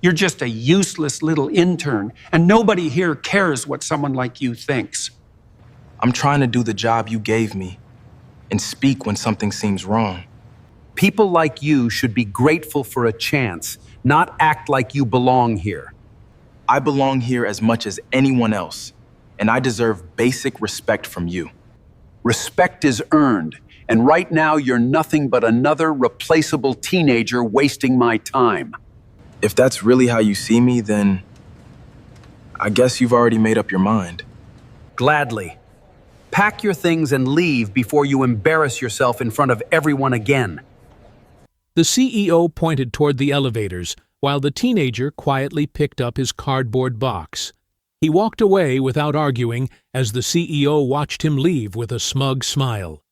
You're just a useless little intern, and nobody here cares what someone like you thinks. I'm trying to do the job you gave me and speak when something seems wrong. People like you should be grateful for a chance, not act like you belong here. I belong here as much as anyone else, and I deserve basic respect from you. Respect is earned, and right now you're nothing but another replaceable teenager wasting my time. If that's really how you see me, then I guess you've already made up your mind. Gladly. Pack your things and leave before you embarrass yourself in front of everyone again. The CEO pointed toward the elevators, while the teenager quietly picked up his cardboard box. He walked away without arguing as the CEO watched him leave with a smug smile.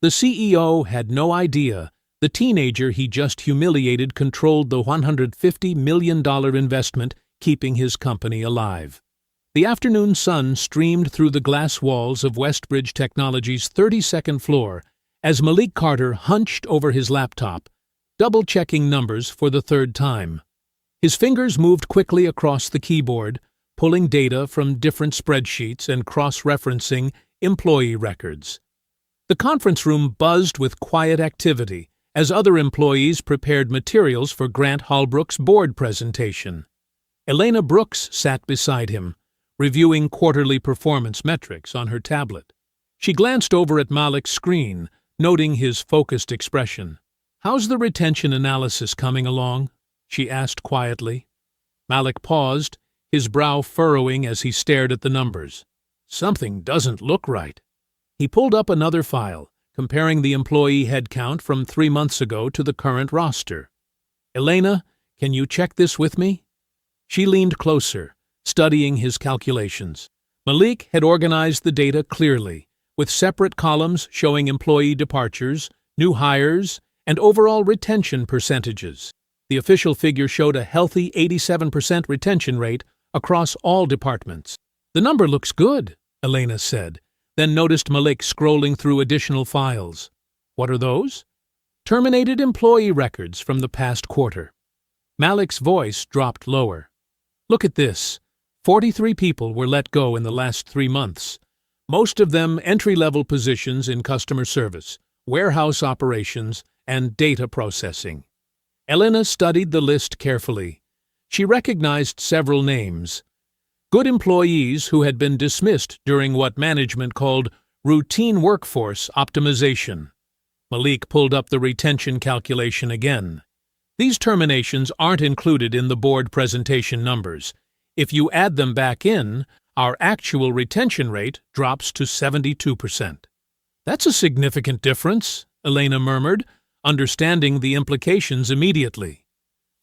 The CEO had no idea the teenager he just humiliated controlled the $150 million investment keeping his company alive. The afternoon sun streamed through the glass walls of Westbridge Technology's 32nd floor as Malik Carter hunched over his laptop, double-checking numbers for the third time. His fingers moved quickly across the keyboard, pulling data from different spreadsheets and cross-referencing employee records. The conference room buzzed with quiet activity as other employees prepared materials for Grant Hallbrook's board presentation. Elena Brooks sat beside him, reviewing quarterly performance metrics on her tablet. She glanced over at Malik's screen, noting his focused expression. "How's the retention analysis coming along?" she asked quietly. Malik paused, his brow furrowing as he stared at the numbers. Something doesn't look right. He pulled up another file, comparing the employee headcount from 3 months ago to the current roster. "Elena, can you check this with me?" She leaned closer, studying his calculations. Malik had organized the data clearly, with separate columns showing employee departures, new hires, and overall retention percentages. The official figure showed a healthy 87% retention rate across all departments. "The number looks good," Elena said, then noticed Malik scrolling through additional files. "What are those?" "Terminated employee records from the past quarter." Malik's voice dropped lower. "Look at this. 43 people were let go in the last 3 months. Most of them entry-level positions in customer service, warehouse operations, and data processing." Elena studied the list carefully. She recognized several names. Good employees who had been dismissed during what management called routine workforce optimization. Malik pulled up the retention calculation again. These terminations aren't included in the board presentation numbers. If you add them back in, our actual retention rate drops to 72%. "That's a significant difference," Elena murmured, understanding the implications immediately.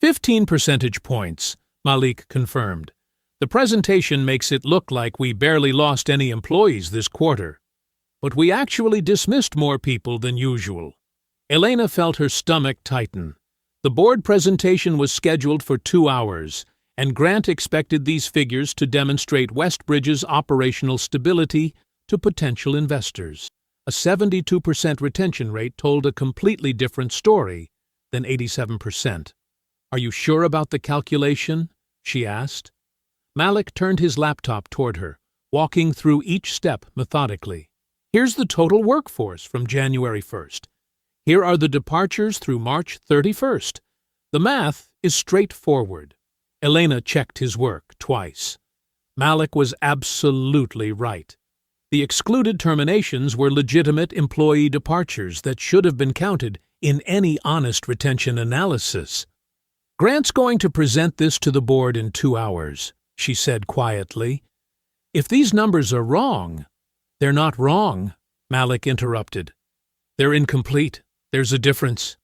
15 percentage points, Malik confirmed. "The presentation makes it look like we barely lost any employees this quarter. But we actually dismissed more people than usual." Elena felt her stomach tighten. The board presentation was scheduled for 2 hours, and Grant expected these figures to demonstrate Westbridge's operational stability to potential investors. A 72% retention rate told a completely different story than 87%. "Are you sure about the calculation?" she asked. Malik turned his laptop toward her, walking through each step methodically. "Here's the total workforce from January 1st. Here are the departures through March 31st. The math is straightforward." Elena checked his work twice. Malik was absolutely right. The excluded terminations were legitimate employee departures that should have been counted in any honest retention analysis. "Grant's going to present this to the board in 2 hours, she said quietly. "If these numbers are wrong—" "They're not wrong," Malik interrupted. "They're incomplete. There's a difference."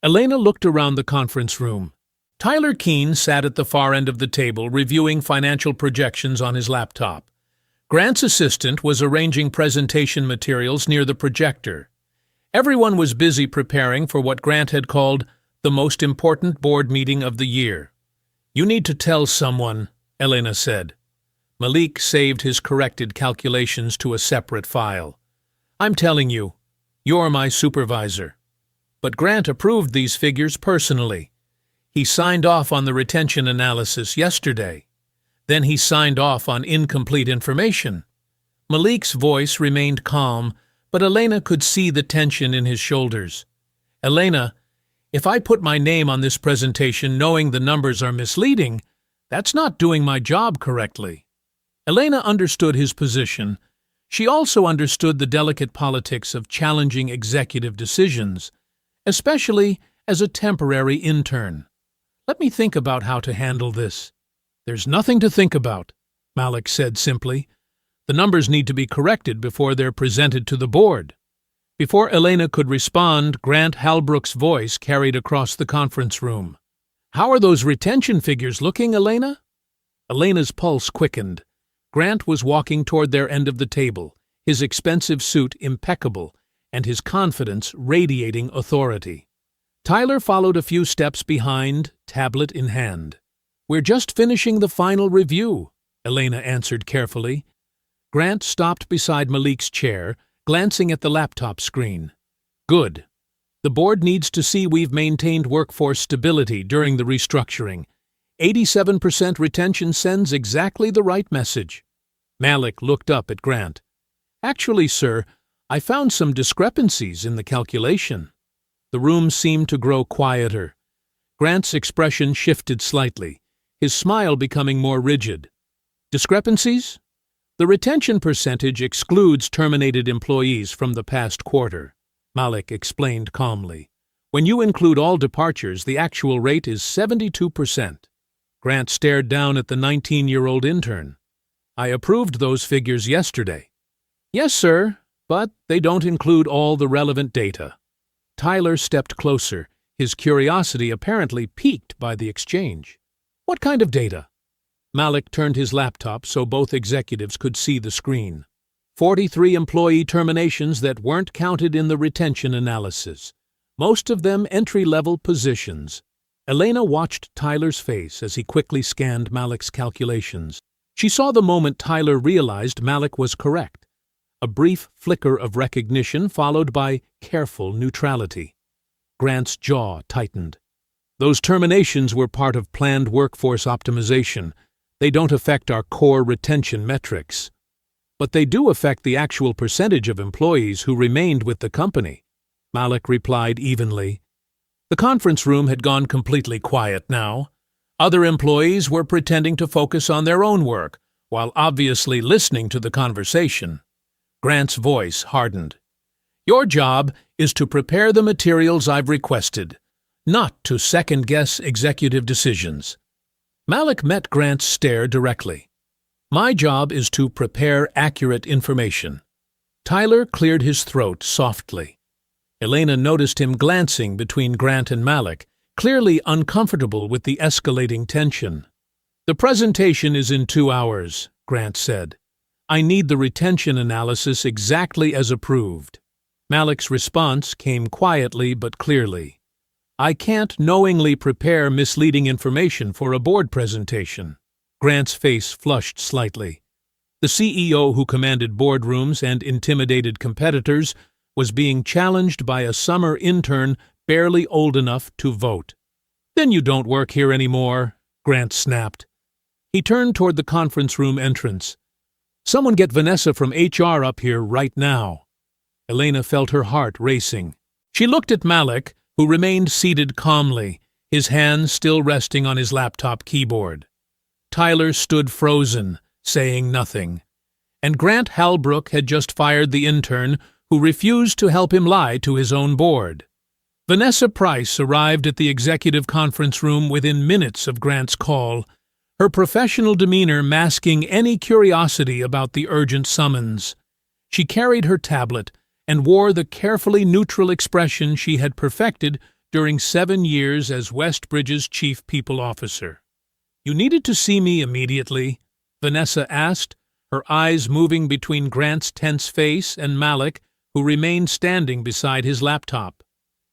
Elena looked around the conference room. Tyler Keene sat at the far end of the table reviewing financial projections on his laptop. Grant's assistant was arranging presentation materials near the projector. Everyone was busy preparing for what Grant had called the most important board meeting of the year. "You need to tell someone," Elena said. Malik saved his corrected calculations to a separate file. "I'm telling you, you're my supervisor." But Grant approved these figures personally. He signed off on the retention analysis yesterday. Then he signed off on incomplete information. Malik's voice remained calm, but Elena could see the tension in his shoulders. Elena, if I put my name on this presentation knowing the numbers are misleading, that's not doing my job correctly. Elena understood his position. She also understood the delicate politics of challenging executive decisions, especially as a temporary intern. Let me think about how to handle this. There's nothing to think about, Malik said simply. The numbers need to be corrected before they're presented to the board. Before Elena could respond, Grant Halbrook's voice carried across the conference room. How are those retention figures looking, Elena? Elena's pulse quickened. Grant was walking toward their end of the table, his expensive suit impeccable, and his confidence radiating authority. Tyler followed a few steps behind, tablet in hand. We're just finishing the final review, Elena answered carefully. Grant stopped beside Malik's chair, glancing at the laptop screen. Good. The board needs to see we've maintained workforce stability during the restructuring. 87% retention sends exactly the right message. Malik looked up at Grant. Actually, sir, I found some discrepancies in the calculation. The room seemed to grow quieter. Grant's expression shifted slightly, his smile becoming more rigid. Discrepancies? The retention percentage excludes terminated employees from the past quarter, Malik explained calmly. When you include all departures, the actual rate is 72%. Grant stared down at the 19-year-old intern. I approved those figures yesterday. Yes, sir, but they don't include all the relevant data. Tyler stepped closer, his curiosity apparently piqued by the exchange. What kind of data? Malik turned his laptop so both executives could see the screen. 43 employee terminations that weren't counted in the retention analysis, most of them entry-level positions. Elena watched Tyler's face as he quickly scanned Malik's calculations. She saw the moment Tyler realized Malik was correct. A brief flicker of recognition followed by careful neutrality. Grant's jaw tightened. Those terminations were part of planned workforce optimization. They don't affect our core retention metrics. But they do affect the actual percentage of employees who remained with the company, Malik replied evenly. The conference room had gone completely quiet now. Other employees were pretending to focus on their own work, while obviously listening to the conversation. Grant's voice hardened. Your job is to prepare the materials I've requested, not to second-guess executive decisions. Malik met Grant's stare directly. My job is to prepare accurate information. Tyler cleared his throat softly. Elena noticed him glancing between Grant and Malik, clearly uncomfortable with the escalating tension. The presentation is in 2 hours, Grant said. I need the retention analysis exactly as approved. Malik's response came quietly but clearly. I can't knowingly prepare misleading information for a board presentation. Grant's face flushed slightly. The CEO who commanded boardrooms and intimidated competitors was being challenged by a summer intern barely old enough to vote. Then you don't work here anymore, Grant snapped. He turned toward the conference room entrance. Someone get Vanessa from HR up here right now. Elena felt her heart racing. She looked at Malik, who remained seated calmly, his hands still resting on his laptop keyboard. Tyler stood frozen, saying nothing. And Grant Halbrook had just fired the intern who refused to help him lie to his own board. Vanessa Price arrived at the executive conference room within minutes of Grant's call, her professional demeanor masking any curiosity about the urgent summons. She carried her tablet and wore the carefully neutral expression she had perfected during 7 years as Westbridge's chief people officer. You needed to see me immediately? Vanessa asked, her eyes moving between Grant's tense face and Malik, who remained standing beside his laptop.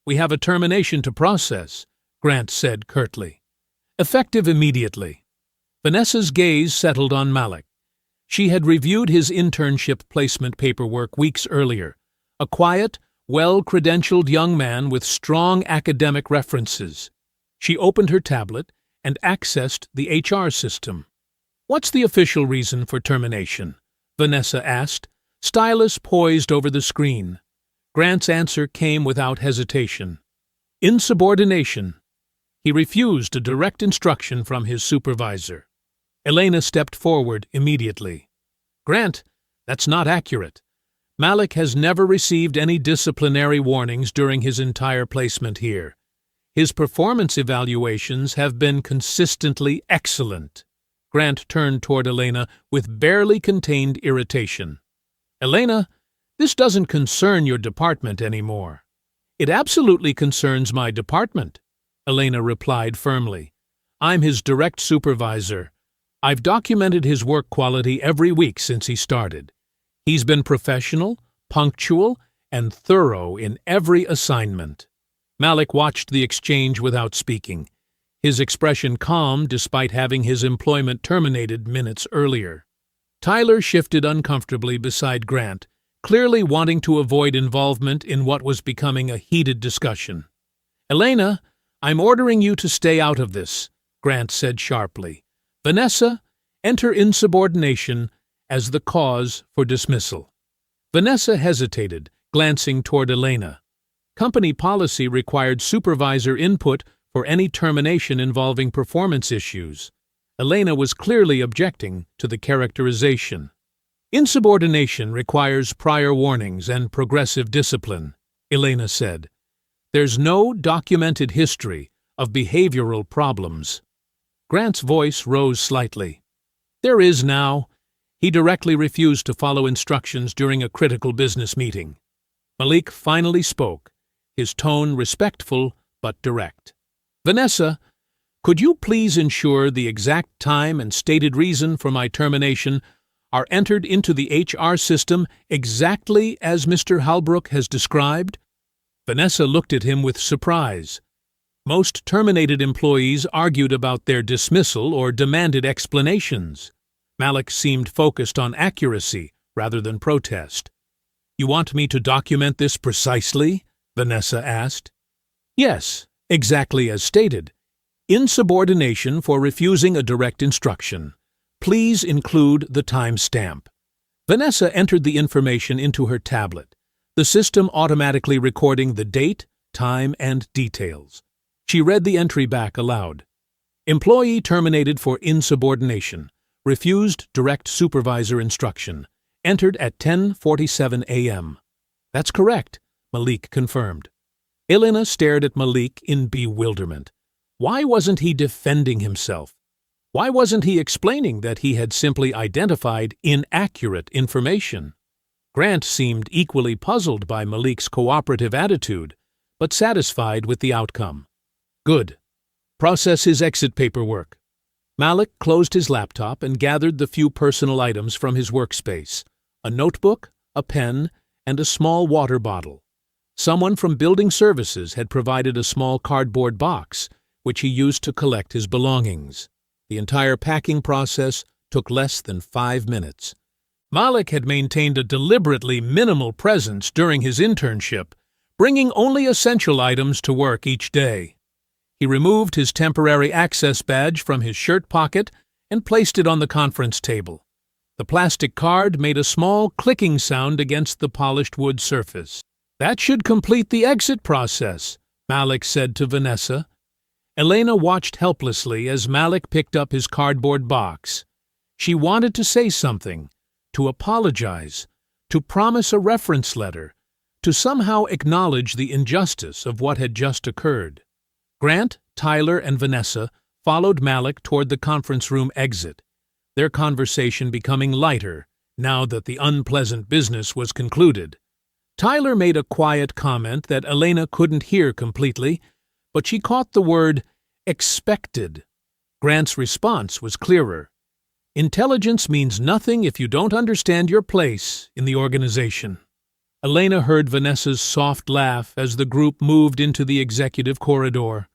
We have a termination to process, Grant said curtly. Effective immediately. Vanessa's gaze settled on Malik. She had reviewed his internship placement paperwork weeks earlier, a quiet, well-credentialed young man with strong academic references. She opened her tablet and accessed the HR system. "What's the official reason for termination?" Vanessa asked, stylus poised over the screen. Grant's answer came without hesitation. Insubordination. He refused a direct instruction from his supervisor. Elena stepped forward immediately. "Grant, that's not accurate. Malik has never received any disciplinary warnings during his entire placement here. His performance evaluations have been consistently excellent." Grant turned toward Elena with barely contained irritation. "Elena, this doesn't concern your department anymore." "It absolutely concerns my department," Elena replied firmly. "I'm his direct supervisor. I've documented his work quality every week since he started. He's been professional, punctual, and thorough in every assignment." Malik watched the exchange without speaking, his expression calm despite having his employment terminated minutes earlier. Tyler shifted uncomfortably beside Grant, clearly wanting to avoid involvement in what was becoming a heated discussion. "Elena, I'm ordering you to stay out of this," Grant said sharply. "Vanessa, enter insubordination as the cause for dismissal." Vanessa hesitated, glancing toward Elena. Company policy required supervisor input for any termination involving performance issues. Elena was clearly objecting to the characterization. "Insubordination requires prior warnings and progressive discipline," Elena said. "There's no documented history of behavioral problems." Grant's voice rose slightly. "There is now. He directly refused to follow instructions during a critical business meeting." Malik finally spoke, his tone respectful but direct. "Vanessa, could you please ensure the exact time and stated reason for my termination are entered into the HR system exactly as Mr. Halbrook has described?" Vanessa looked at him with surprise. Most terminated employees argued about their dismissal or demanded explanations. Malik seemed focused on accuracy rather than protest. "You want me to document this precisely?" Vanessa asked. "Yes, exactly as stated. Insubordination for refusing a direct instruction. Please include the timestamp." Vanessa entered the information into her tablet, the system automatically recording the date, time, and details. She read the entry back aloud. "Employee terminated for insubordination. Refused direct supervisor instruction. Entered at 10:47 a.m. "That's correct," Malik confirmed. Elena stared at Malik in bewilderment. Why wasn't he defending himself? Why wasn't he explaining that he had simply identified inaccurate information? Grant seemed equally puzzled by Malik's cooperative attitude, but satisfied with the outcome. "Good. Process his exit paperwork." Malik closed his laptop and gathered the few personal items from his workspace: a notebook, a pen, and a small water bottle. Someone from building services had provided a small cardboard box, which he used to collect his belongings. The entire packing process took less than 5 minutes. Malik had maintained a deliberately minimal presence during his internship, bringing only essential items to work each day. He removed his temporary access badge from his shirt pocket and placed it on the conference table. The plastic card made a small clicking sound against the polished wood surface. "That should complete the exit process," Malik said to Vanessa. Elena watched helplessly as Malik picked up his cardboard box. She wanted to say something, to apologize, to promise a reference letter, to somehow acknowledge the injustice of what had just occurred. Grant, Tyler, and Vanessa followed Malik toward the conference room exit, their conversation becoming lighter now that the unpleasant business was concluded. Tyler made a quiet comment that Elena couldn't hear completely, but she caught the word expected. Grant's response was clearer. "Intelligence means nothing if you don't understand your place in the organization." Elena heard Vanessa's soft laugh as the group moved into the executive corridor.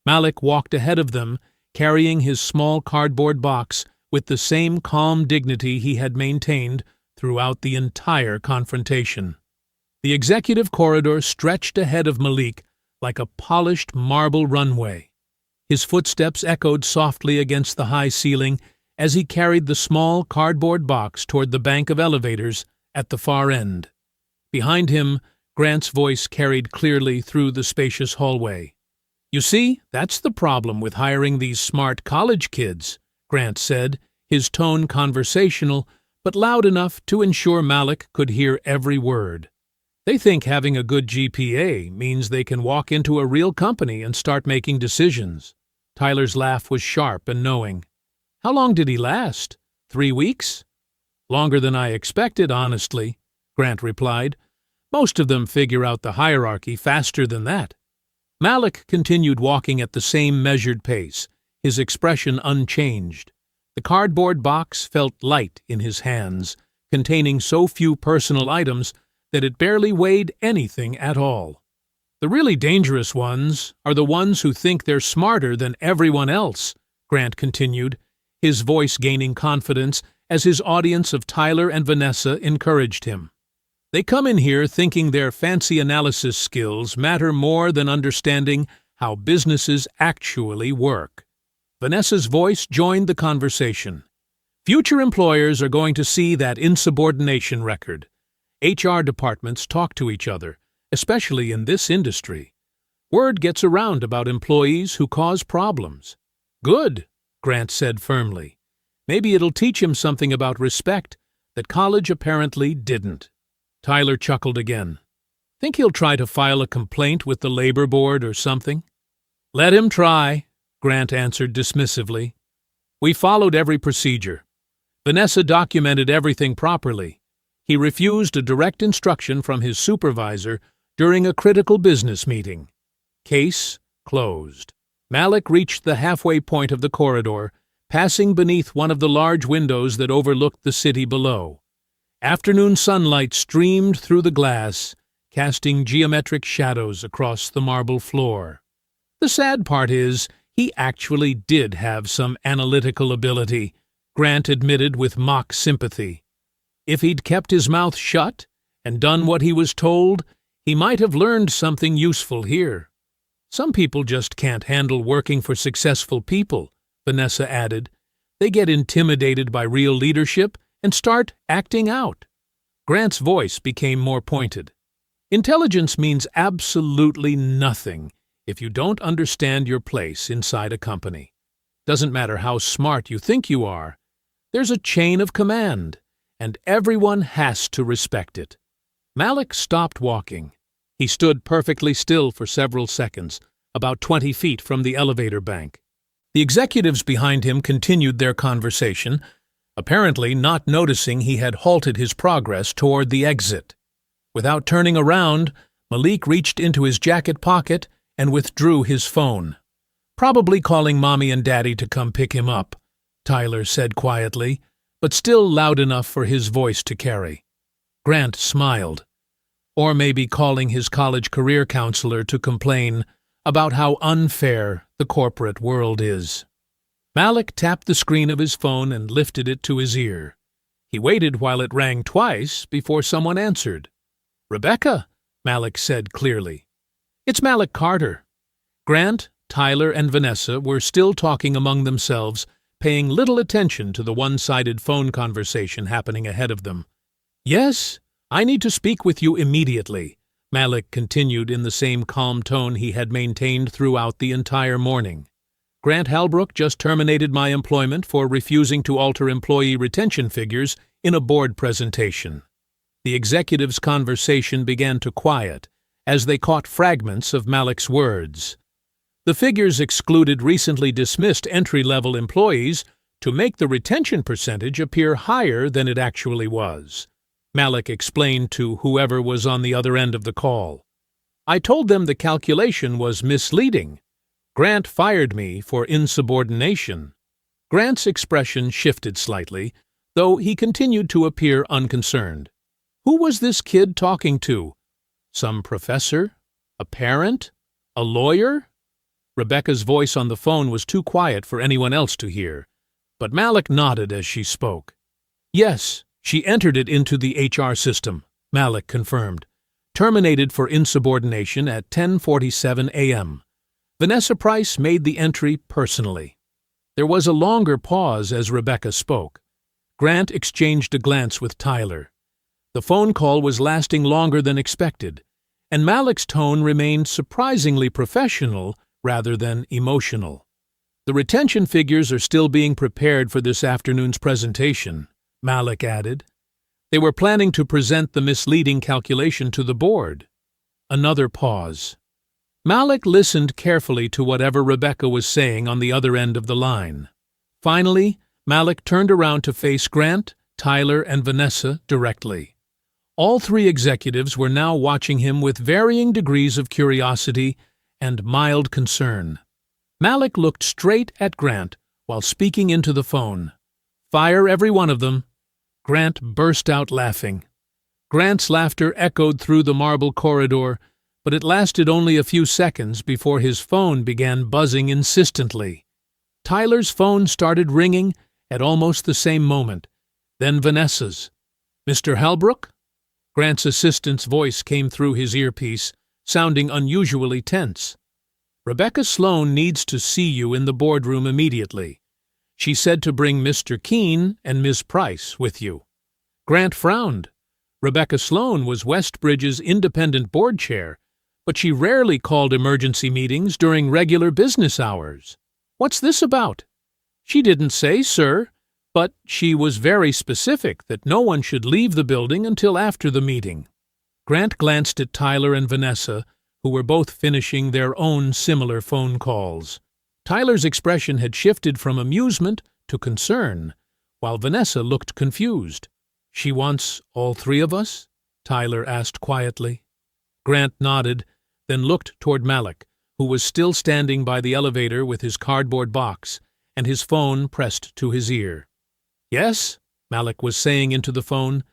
Malik walked ahead of them, carrying his small cardboard box with the same calm dignity he had maintained throughout the entire confrontation. The executive corridor stretched ahead of Malik like a polished marble runway. His footsteps echoed softly against the high ceiling as he carried the small cardboard box toward the bank of elevators at the far end. Behind him, Grant's voice carried clearly through the spacious hallway. "You see, that's the problem with hiring these smart college kids," Grant said, his tone conversational, but loud enough to ensure Malik could hear every word. "They think having a good GPA means they can walk into a real company and start making decisions." Tyler's laugh was sharp and knowing. "How long did he last? 3 weeks?" "Longer than I expected, honestly," Grant replied. "Most of them figure out the hierarchy faster than that." Malik continued walking at the same measured pace, his expression unchanged. The cardboard box felt light in his hands, containing so few personal items that it barely weighed anything at all. "The really dangerous ones are the ones who think they're smarter than everyone else," Grant continued, his voice gaining confidence as his audience of Tyler and Vanessa encouraged him. "They come in here thinking their fancy analysis skills matter more than understanding how businesses actually work." Vanessa's voice joined the conversation. "Future employers are going to see that insubordination record. HR departments talk to each other, especially in this industry. Word gets around about employees who cause problems." "Good," Grant said firmly. "Maybe it'll teach him something about respect that college apparently didn't." Tyler chuckled again. "Think he'll try to file a complaint with the labor board or something?" "Let him try," Grant answered dismissively. "We followed every procedure. Vanessa documented everything properly. He refused a direct instruction from his supervisor during a critical business meeting. Case closed." Malik reached the halfway point of the corridor, passing beneath one of the large windows that overlooked the city below. Afternoon sunlight streamed through the glass, casting geometric shadows across the marble floor. "The sad part is, he actually did have some analytical ability," Grant admitted with mock sympathy. "If he'd kept his mouth shut and done what he was told, he might have learned something useful here." "Some people just can't handle working for successful people," Vanessa added. "They get intimidated by real leadership and start acting out." Grant's voice became more pointed. "Intelligence means absolutely nothing if you don't understand your place inside a company. Doesn't matter how smart you think you are. There's a chain of command, and everyone has to respect it." Malik stopped walking. He stood perfectly still for several seconds, about 20 feet from the elevator bank. The executives behind him continued their conversation, apparently not noticing he had halted his progress toward the exit. Without turning around, Malik reached into his jacket pocket and withdrew his phone. "Probably calling Mommy and Daddy to come pick him up," Tyler said quietly, but still loud enough for his voice to carry. Grant smiled. "Or maybe calling his college career counselor to complain about how unfair the corporate world is." Malik tapped the screen of his phone and lifted it to his ear. He waited while it rang twice before someone answered. "Rebecca," Malik said clearly. "It's Malik Carter." Grant, Tyler, and Vanessa were still talking among themselves, paying little attention to the one-sided phone conversation happening ahead of them. "Yes, I need to speak with you immediately," Malik continued in the same calm tone he had maintained throughout the entire morning. "Grant Halbrook just terminated my employment for refusing to alter employee retention figures in a board presentation." The executives' conversation began to quiet as they caught fragments of Malik's words. The figures excluded recently dismissed entry-level employees to make the retention percentage appear higher than it actually was, Malik explained to whoever was on the other end of the call. "I told them the calculation was misleading. Grant fired me for insubordination." Grant's expression shifted slightly, though he continued to appear unconcerned. Who was this kid talking to? Some professor? A parent? A lawyer? Rebecca's voice on the phone was too quiet for anyone else to hear, but Malik nodded as she spoke. "Yes, she entered it into the HR system," Malik confirmed. "Terminated for insubordination at 10:47 a.m. Vanessa Price made the entry personally. There was a longer pause as Rebecca spoke. Grant exchanged a glance with Tyler. The phone call was lasting longer than expected, and Malik's tone remained surprisingly professional rather than emotional. The retention figures are still being prepared for this afternoon's presentation, Malik added. They were planning to present the misleading calculation to the board. Another pause. Malik listened carefully to whatever Rebecca was saying on the other end of the line. Finally, Malik turned around to face Grant, Tyler, and Vanessa directly. All three executives were now watching him with varying degrees of curiosity and mild concern. Malik looked straight at Grant while speaking into the phone. "Fire every one of them." Grant burst out laughing. Grant's laughter echoed through the marble corridor, but it lasted only a few seconds before his phone began buzzing insistently. Tyler's phone started ringing at almost the same moment, then Vanessa's. "Mr. Halbrook?" Grant's assistant's voice came through his earpiece, sounding unusually tense. "Rebecca Sloan needs to see you in the boardroom immediately. She said to bring Mr. Keene and Ms. Price with you." Grant frowned. Rebecca Sloan was Westbridge's independent board chair, but she rarely called emergency meetings during regular business hours. "What's this about?" "She didn't say, sir, but she was very specific that no one should leave the building until after the meeting." Grant glanced at Tyler and Vanessa, who were both finishing their own similar phone calls. Tyler's expression had shifted from amusement to concern, while Vanessa looked confused. "She wants all three of us?" Tyler asked quietly. Grant nodded, then looked toward Malik, who was still standing by the elevator with his cardboard box and his phone pressed to his ear. "Yes," Malik was saying into the phone,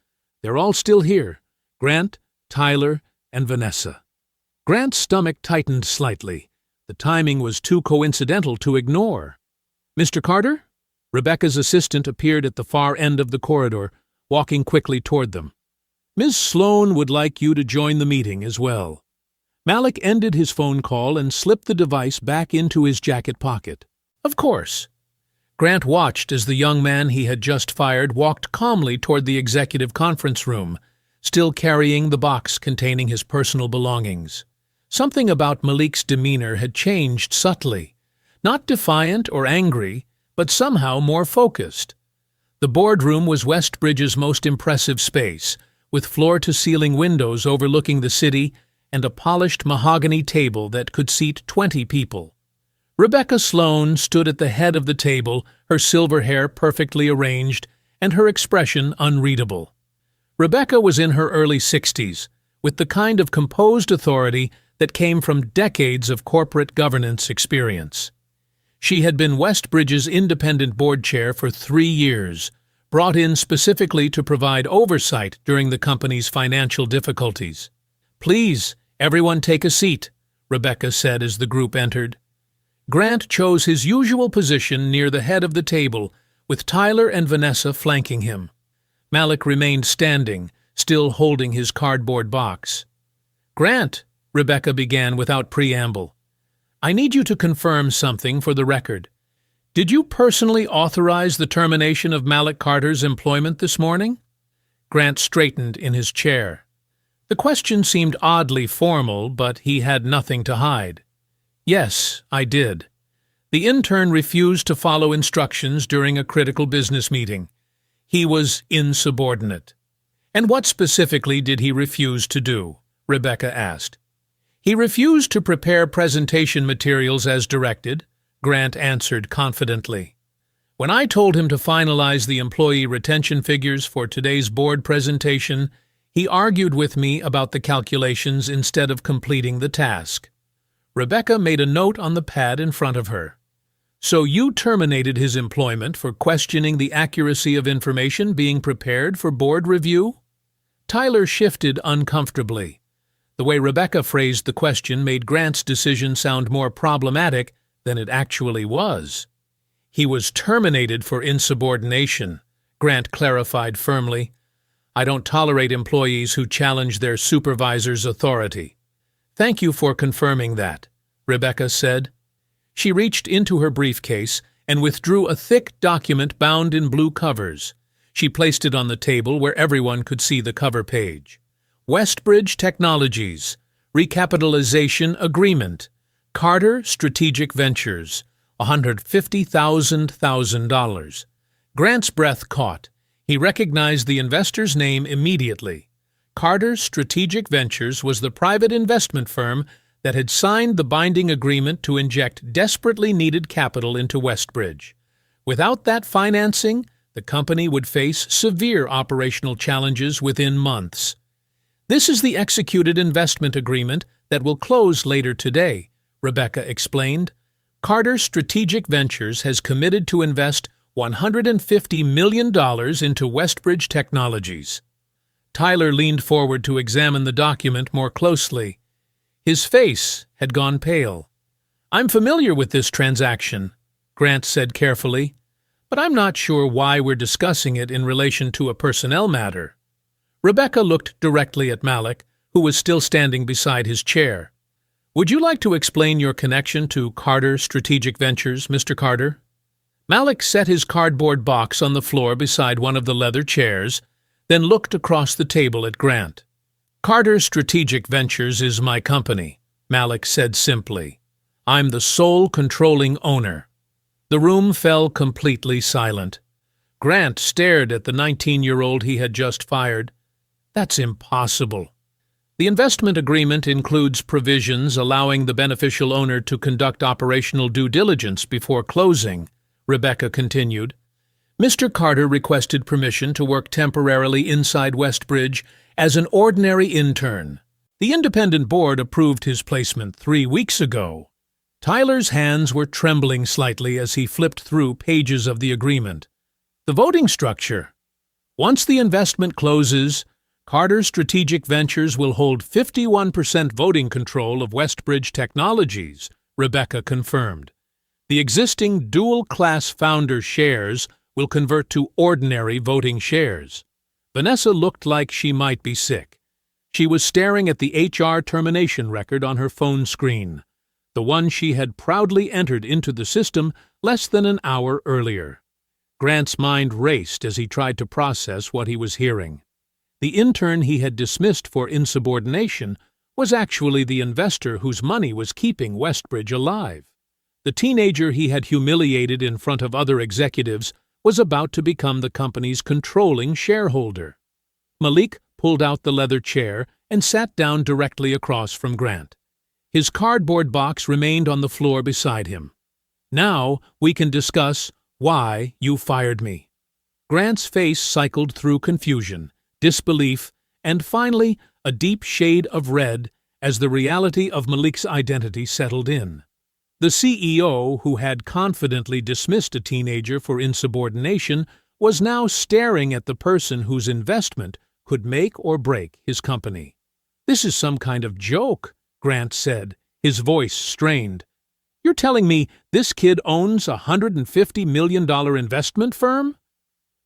"they're all still here. Grant, Tyler, and Vanessa." Grant's stomach tightened slightly. The timing was too coincidental to ignore. "Mr. Carter?" Rebecca's assistant appeared at the far end of the corridor, walking quickly toward them. "Ms. Sloan would like you to join the meeting as well." Malik ended his phone call and slipped the device back into his jacket pocket. "Of course." Grant watched as the young man he had just fired walked calmly toward the executive conference room, still carrying the box containing his personal belongings. Something about Malik's demeanor had changed subtly, not defiant or angry, but somehow more focused. The boardroom was Westbridge's most impressive space, with floor-to-ceiling windows overlooking the city and a polished mahogany table that could seat 20 people. Rebecca Sloan stood at the head of the table, her silver hair perfectly arranged and her expression unreadable. Rebecca was in her early 60s, with the kind of composed authority that came from decades of corporate governance experience. She had been Westbridge's independent board chair for 3 years, brought in specifically to provide oversight during the company's financial difficulties. "Please, everyone take a seat," Rebecca said as the group entered. Grant chose his usual position near the head of the table, with Tyler and Vanessa flanking him. Malik remained standing, still holding his cardboard box. "Grant," Rebecca began without preamble, "I need you to confirm something for the record. Did you personally authorize the termination of Malik Carter's employment this morning?" Grant straightened in his chair. The question seemed oddly formal, but he had nothing to hide. "Yes, I did. The intern refused to follow instructions during a critical business meeting. He was insubordinate." "And what specifically did he refuse to do?" Rebecca asked. "He refused to prepare presentation materials as directed," Grant answered confidently. "When I told him to finalize the employee retention figures for today's board presentation, he argued with me about the calculations instead of completing the task." Rebecca made a note on the pad in front of her. "So you terminated his employment for questioning the accuracy of information being prepared for board review?" Tyler shifted uncomfortably. The way Rebecca phrased the question made Grant's decision sound more problematic than it actually was. "He was terminated for insubordination," Grant clarified firmly. "I don't tolerate employees who challenge their supervisor's authority." "Thank you for confirming that," Rebecca said. She reached into her briefcase and withdrew a thick document bound in blue covers. She placed it on the table where everyone could see the cover page. Westbridge Technologies, Recapitalization Agreement, Carter Strategic Ventures, $150,000. Grant's breath caught. He recognized the investor's name immediately. Carter Strategic Ventures was the private investment firm that had signed the binding agreement to inject desperately needed capital into Westbridge. Without that financing, the company would face severe operational challenges within months. This is the executed investment agreement that will close later today, Rebecca explained. Carter Strategic Ventures has committed to invest $150 million into Westbridge Technologies. Tyler leaned forward to examine the document more closely. His face had gone pale. "I'm familiar with this transaction," Grant said carefully, "but I'm not sure why we're discussing it in relation to a personnel matter." Rebecca looked directly at Malik, who was still standing beside his chair. "Would you like to explain your connection to Carter Strategic Ventures, Mr. Carter?" Malik set his cardboard box on the floor beside one of the leather chairs, then looked across the table at Grant. "Carter Strategic Ventures is my company," Malik said simply. "I'm the sole controlling owner." The room fell completely silent. Grant stared at the 19-year-old he had just fired. "That's impossible." "The investment agreement includes provisions allowing the beneficial owner to conduct operational due diligence before closing," Rebecca continued. "Mr. Carter requested permission to work temporarily inside Westbridge as an ordinary intern. The independent board approved his placement 3 weeks ago." Tyler's hands were trembling slightly as he flipped through pages of the agreement. "The voting structure. Once the investment closes, Carter Strategic Ventures will hold 51% voting control of Westbridge Technologies," Rebecca confirmed. "The existing dual-class founder shares will convert to ordinary voting shares." Vanessa looked like she might be sick. She was staring at the HR termination record on her phone screen, the one she had proudly entered into the system less than an hour earlier. Grant's mind raced as he tried to process what he was hearing. The intern he had dismissed for insubordination was actually the investor whose money was keeping Westbridge alive. The teenager he had humiliated in front of other executives was about to become the company's controlling shareholder. Malik pulled out the leather chair and sat down directly across from Grant. His cardboard box remained on the floor beside him. "Now we can discuss why you fired me." Grant's face cycled through confusion, disbelief, and finally a deep shade of red as the reality of Malik's identity settled in. The CEO, who had confidently dismissed a teenager for insubordination, was now staring at the person whose investment could make or break his company. "This is some kind of joke," Grant said, his voice strained. "You're telling me this kid owns a $150 million investment firm?"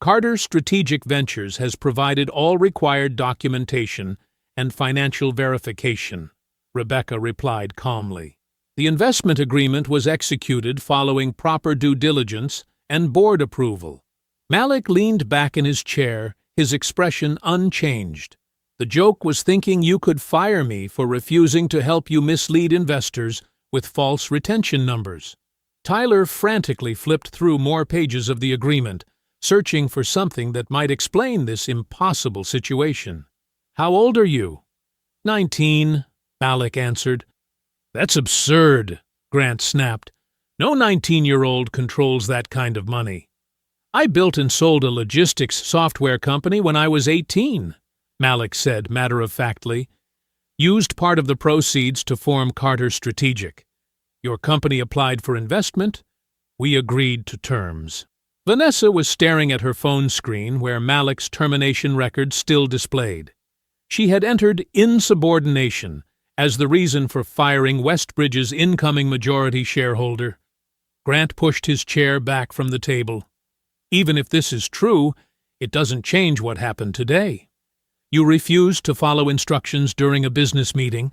"Carter Strategic Ventures has provided all required documentation and financial verification," Rebecca replied calmly. "The investment agreement was executed following proper due diligence and board approval." Malik leaned back in his chair, his expression unchanged. "The joke was thinking you could fire me for refusing to help you mislead investors with false retention numbers." Tyler frantically flipped through more pages of the agreement, searching for something that might explain this impossible situation. "How old are you?" 19, Malik answered. "That's absurd," Grant snapped. "No 19-year-old controls that kind of money." "I built and sold a logistics software company when I was 18, Malik said matter-of-factly. "Used part of the proceeds to form Carter Strategic. Your company applied for investment. We agreed to terms." Vanessa was staring at her phone screen where Malik's termination record still displayed. She had entered insubordination as the reason for firing Westbridge's incoming majority shareholder. Grant pushed his chair back from the table. "Even if this is true, it doesn't change what happened today. You refused to follow instructions during a business meeting.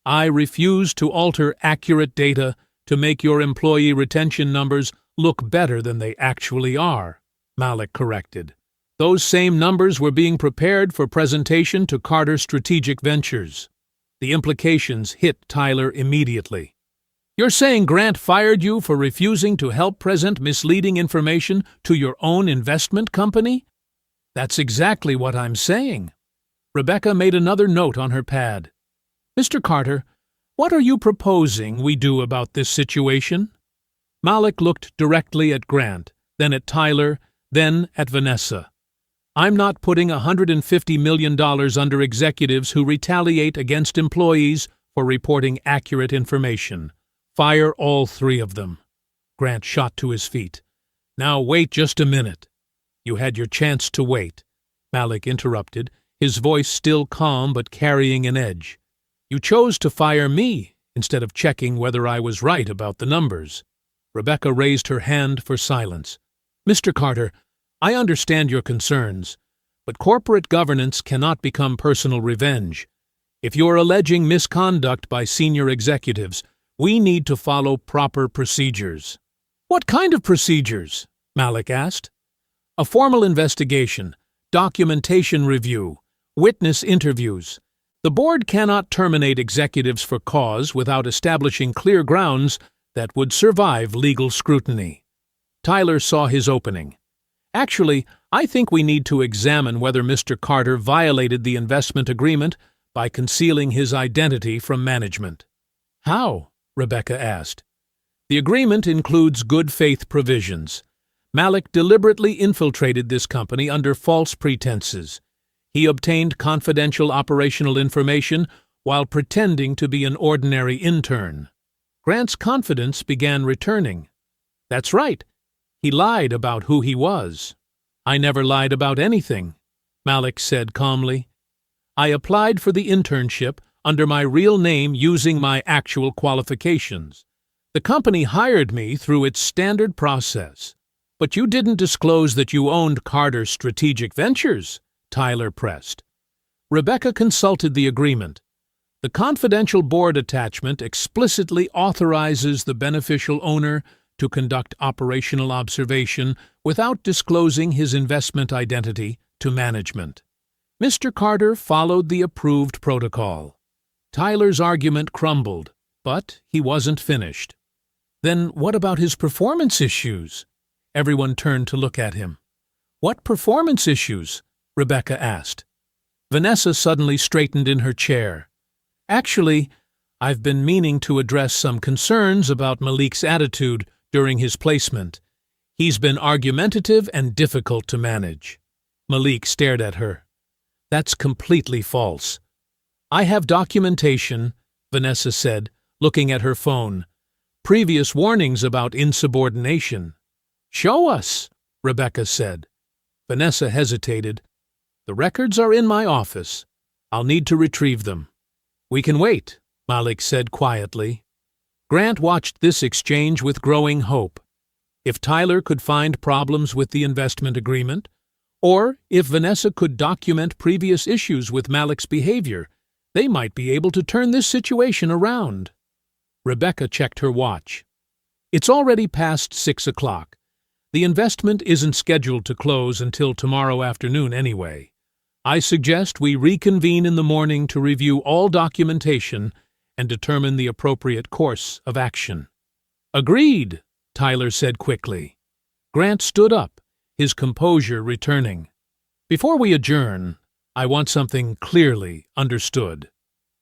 I refused to alter accurate data to make your employee retention numbers look better than they actually are, Malik corrected. Those same numbers were being prepared for presentation to Carter Strategic Ventures. The implications hit Tyler immediately. You're saying Grant fired you for refusing to help present misleading information to your own investment company? That's exactly what I'm saying. Rebecca made another note on her pad. Mr. Carter, what are you proposing we do about this situation? Malik looked directly at Grant, then at Tyler, then at Vanessa. I'm not putting $150 million under executives who retaliate against employees for reporting accurate information. Fire all three of them. Grant shot to his feet. Now wait just a minute. You had your chance to wait, Malik interrupted, his voice still calm but carrying an edge. You chose to fire me instead of checking whether I was right about the numbers. Rebecca raised her hand for silence. Mr. Carter, I understand your concerns, but corporate governance cannot become personal revenge. If you're alleging misconduct by senior executives, we need to follow proper procedures. What kind of procedures? Malik asked. A formal investigation, documentation review, witness interviews. The board cannot terminate executives for cause without establishing clear grounds that would survive legal scrutiny. Tyler saw his opening. Actually, I think we need to examine whether Mr. Carter violated the investment agreement by concealing his identity from management. How? Rebecca asked. The agreement includes good faith provisions. Malik deliberately infiltrated this company under false pretenses. He obtained confidential operational information while pretending to be an ordinary intern. Grant's confidence began returning. That's right. He lied about who he was. I never lied about anything, Malik said calmly. I applied for the internship under my real name using my actual qualifications. The company hired me through its standard process. But you didn't disclose that you owned Carter Strategic Ventures, Tyler pressed. Rebecca consulted the agreement. The confidential board attachment explicitly authorizes the beneficial owner to conduct operational observation without disclosing his investment identity to management. Mr. Carter followed the approved protocol. Tyler's argument crumbled, but he wasn't finished. Then what about his performance issues? Everyone turned to look at him. What performance issues? Rebecca asked. Vanessa suddenly straightened in her chair. Actually, I've been meaning to address some concerns about Malik's attitude during his placement. He's been argumentative and difficult to manage. Malik stared at her. That's completely false. I have documentation, Vanessa said, looking at her phone. Previous warnings about insubordination. Show us, Rebecca said. Vanessa hesitated. The records are in my office. I'll need to retrieve them. We can wait, Malik said quietly. Grant watched this exchange with growing hope. If Tyler could find problems with the investment agreement, or if Vanessa could document previous issues with Malik's behavior, they might be able to turn this situation around. Rebecca checked her watch. It's already past 6 o'clock. The investment isn't scheduled to close until tomorrow afternoon anyway. I suggest we reconvene in the morning to review all documentation and determine the appropriate course of action. Agreed, Tyler said quickly. Grant stood up, his composure returning. Before we adjourn, I want something clearly understood.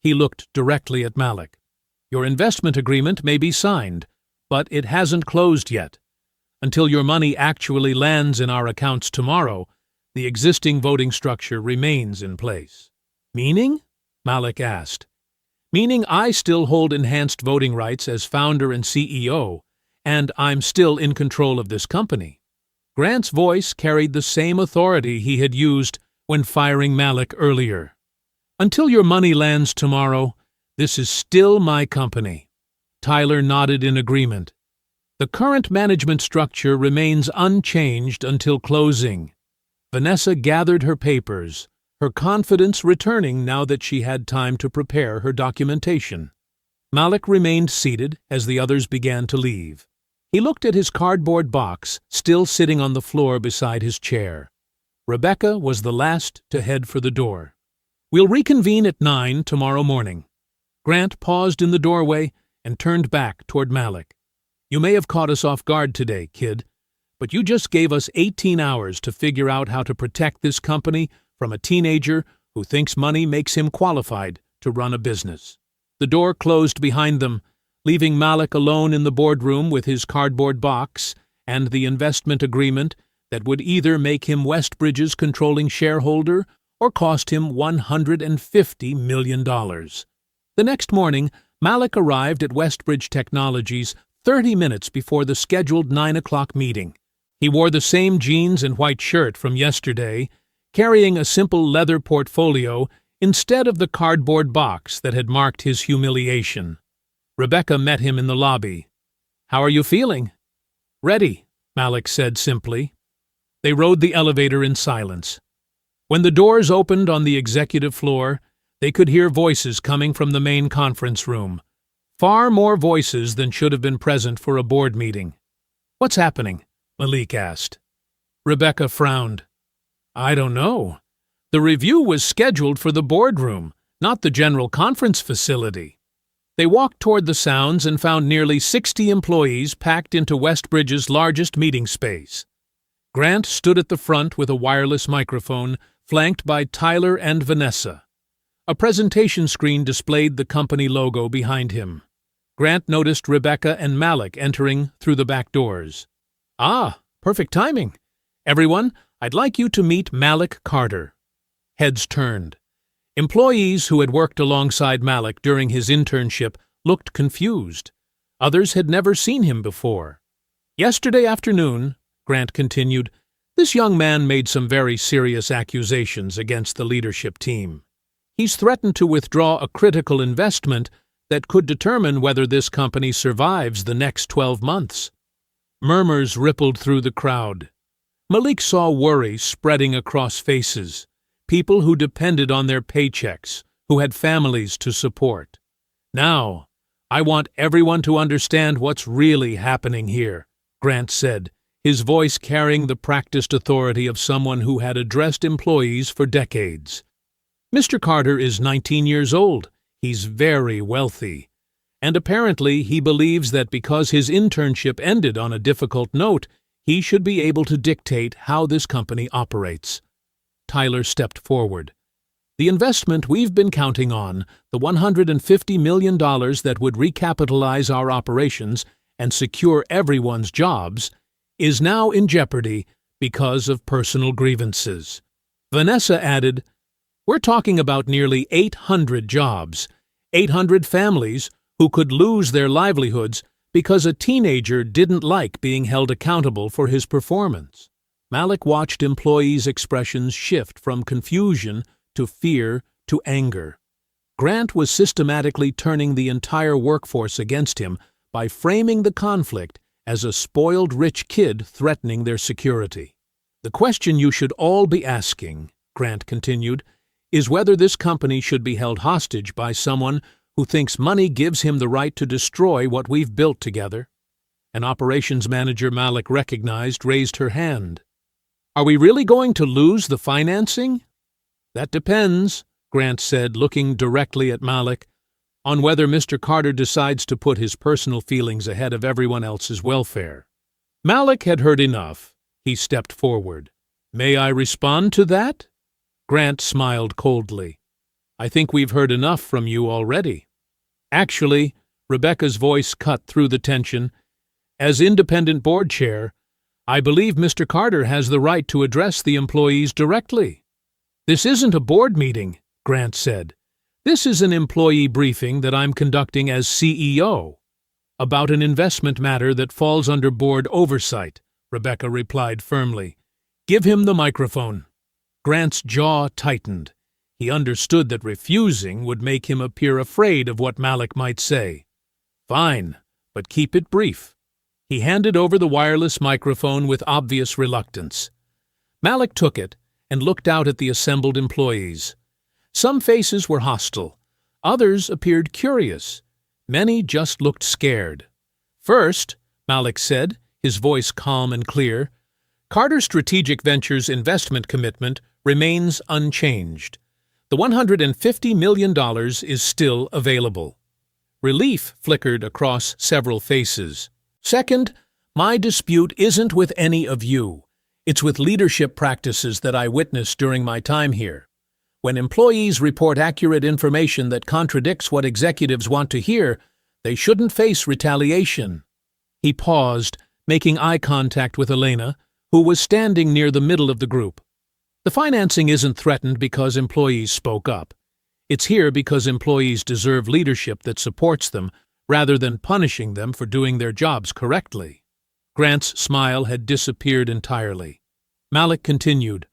He looked directly at Malik. Your investment agreement may be signed, but it hasn't closed yet. Until your money actually lands in our accounts tomorrow, the existing voting structure remains in place. Meaning? Malik asked. Meaning I still hold enhanced voting rights as founder and CEO, and I'm still in control of this company. Grant's voice carried the same authority he had used when firing Malik earlier. Until your money lands tomorrow, this is still my company. Tyler nodded in agreement. The current management structure remains unchanged until closing. Vanessa gathered her papers, her confidence returning now that she had time to prepare her documentation. Malik remained seated as the others began to leave. He looked at his cardboard box, still sitting on the floor beside his chair. Rebecca was the last to head for the door. "We'll reconvene at 9 tomorrow morning." Grant paused in the doorway and turned back toward Malik. "You may have caught us off guard today, kid, but you just gave us 18 hours to figure out how to protect this company from a teenager who thinks money makes him qualified to run a business." The door closed behind them, leaving Malik alone in the boardroom with his cardboard box and the investment agreement that would either make him Westbridge's controlling shareholder or cost him $150 million. The next morning, Malik arrived at Westbridge Technologies 30 minutes before the scheduled 9 o'clock meeting. He wore the same jeans and white shirt from yesterday, carrying a simple leather portfolio instead of the cardboard box that had marked his humiliation. Rebecca met him in the lobby. "How are you feeling?" "Ready," Malik said simply. They rode the elevator in silence. When the doors opened on the executive floor, they could hear voices coming from the main conference room. Far more voices than should have been present for a board meeting. "What's happening?" Malik asked. Rebecca frowned. "I don't know. The review was scheduled for the boardroom, not the general conference facility." They walked toward the sounds and found nearly 60 employees packed into Westbridge's largest meeting space. Grant stood at the front with a wireless microphone, flanked by Tyler and Vanessa. A presentation screen displayed the company logo behind him. Grant noticed Rebecca and Malik entering through the back doors. "Ah, perfect timing. Everyone, I'd like you to meet Malik Carter." Heads turned. Employees who had worked alongside Malik during his internship looked confused. Others had never seen him before. "Yesterday afternoon," Grant continued, "this young man made some very serious accusations against the leadership team. He's threatened to withdraw a critical investment that could determine whether this company survives the next 12 months. Murmurs rippled through the crowd. Malik saw worry spreading across faces, people who depended on their paychecks, who had families to support. "Now, I want everyone to understand what's really happening here," Grant said, his voice carrying the practiced authority of someone who had addressed employees for decades. "Mr. Carter is 19 years old. He's very wealthy. And apparently he believes that because his internship ended on a difficult note, he should be able to dictate how this company operates." Tyler stepped forward. "The investment we've been counting on, the $150 million that would recapitalize our operations and secure everyone's jobs, is now in jeopardy because of personal grievances." Vanessa added, "We're talking about nearly 800 jobs, 800 families who could lose their livelihoods because a teenager didn't like being held accountable for his performance." Malik watched employees' expressions shift from confusion to fear to anger. Grant was systematically turning the entire workforce against him by framing the conflict as a spoiled rich kid threatening their security. "The question you should all be asking," Grant continued, "is whether this company should be held hostage by someone who thinks money gives him the right to destroy what we've built together." An operations manager Malik recognized raised her hand. "Are we really going to lose the financing?" "That depends," Grant said, looking directly at Malik, "on whether Mr. Carter decides to put his personal feelings ahead of everyone else's welfare." Malik had heard enough. He stepped forward. "May I respond to that?" Grant smiled coldly. "I think we've heard enough from you already." "Actually," Rebecca's voice cut through the tension, "as independent board chair, I believe Mr. Carter has the right to address the employees directly." "This isn't a board meeting," Grant said. "This is an employee briefing that I'm conducting as CEO. About an investment matter that falls under board oversight," Rebecca replied firmly. "Give him the microphone." Grant's jaw tightened. He understood that refusing would make him appear afraid of what Malik might say. "Fine, but keep it brief." He handed over the wireless microphone with obvious reluctance. Malik took it and looked out at the assembled employees. Some faces were hostile. Others appeared curious. Many just looked scared. First, Malik said, his voice calm and clear, Carter Strategic Ventures' investment commitment remains unchanged. The $150 million is still available. Relief flickered across several faces. Second, my dispute isn't with any of you. It's with leadership practices that I witnessed during my time here. When employees report accurate information that contradicts what executives want to hear, they shouldn't face retaliation. He paused, making eye contact with Elena, who was standing near the middle of the group. The financing isn't threatened because employees spoke up. It's here because employees deserve leadership that supports them, rather than punishing them for doing their jobs correctly. Grant's smile had disappeared entirely. Malik continued,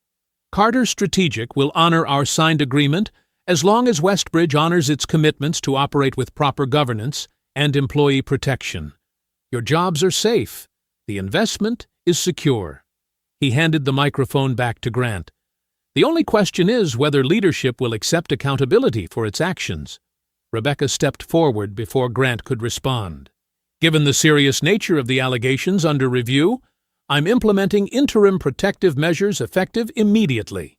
Carter Strategic will honor our signed agreement as long as Westbridge honors its commitments to operate with proper governance and employee protection. Your jobs are safe. The investment is secure. He handed the microphone back to Grant. The only question is whether leadership will accept accountability for its actions. Rebecca stepped forward before Grant could respond. Given the serious nature of the allegations under review, I'm implementing interim protective measures effective immediately.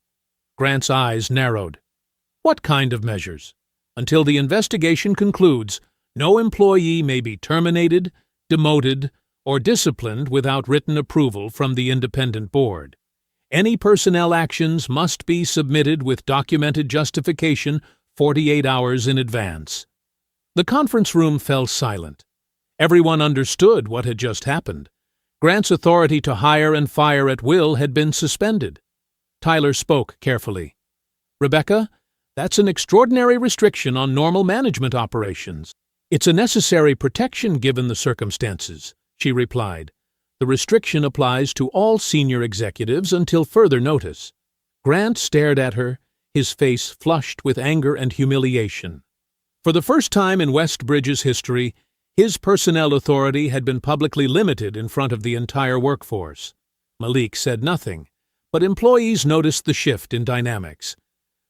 Grant's eyes narrowed. What kind of measures? Until the investigation concludes, no employee may be terminated, demoted, or disciplined without written approval from the independent board. Any personnel actions must be submitted with documented justification 48 hours in advance. The conference room fell silent. Everyone understood what had just happened. Grant's authority to hire and fire at will had been suspended. Tyler spoke carefully. Rebecca, that's an extraordinary restriction on normal management operations. It's a necessary protection given the circumstances, she replied. The restriction applies to all senior executives until further notice. Grant stared at her, his face flushed with anger and humiliation. For the first time in Westbridge's history, his personnel authority had been publicly limited in front of the entire workforce. Malik said nothing, but employees noticed the shift in dynamics.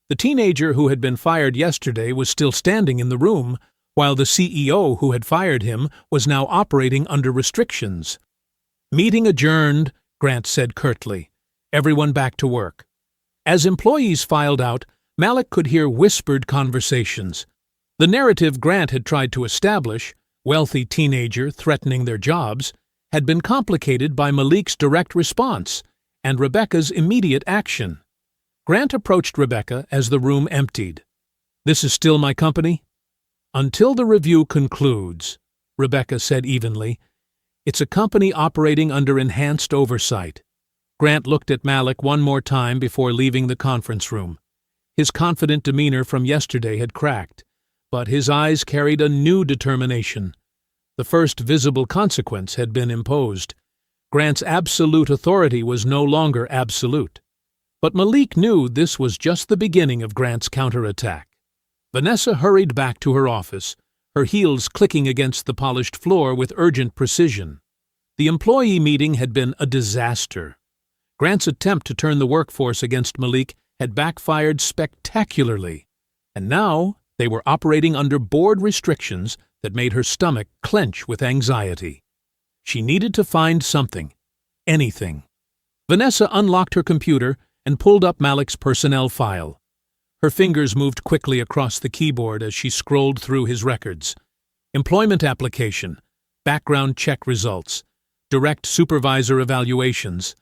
The teenager who had been fired yesterday was still standing in the room, while the CEO who had fired him was now operating under restrictions. Meeting adjourned, Grant said curtly. Everyone back to work. As employees filed out, Malik could hear whispered conversations. The narrative Grant had tried to establish, wealthy teenager threatening their jobs, had been complicated by Malik's direct response and Rebecca's immediate action. Grant approached Rebecca as the room emptied. This is still my company? Until the review concludes, Rebecca said evenly. It's a company operating under enhanced oversight. Grant looked at Malik one more time before leaving the conference room. His confident demeanor from yesterday had cracked, but his eyes carried a new determination. The first visible consequence had been imposed. Grant's absolute authority was no longer absolute. But Malik knew this was just the beginning of Grant's counterattack. Vanessa hurried back to her office, her heels clicking against the polished floor with urgent precision. The employee meeting had been a disaster. Grant's attempt to turn the workforce against Malik had backfired spectacularly, and now they were operating under board restrictions that made her stomach clench with anxiety. She needed to find something, anything. Vanessa unlocked her computer and pulled up Malik's personnel file. Her fingers moved quickly across the keyboard as she scrolled through his records. Employment application, background check results, direct supervisor evaluations.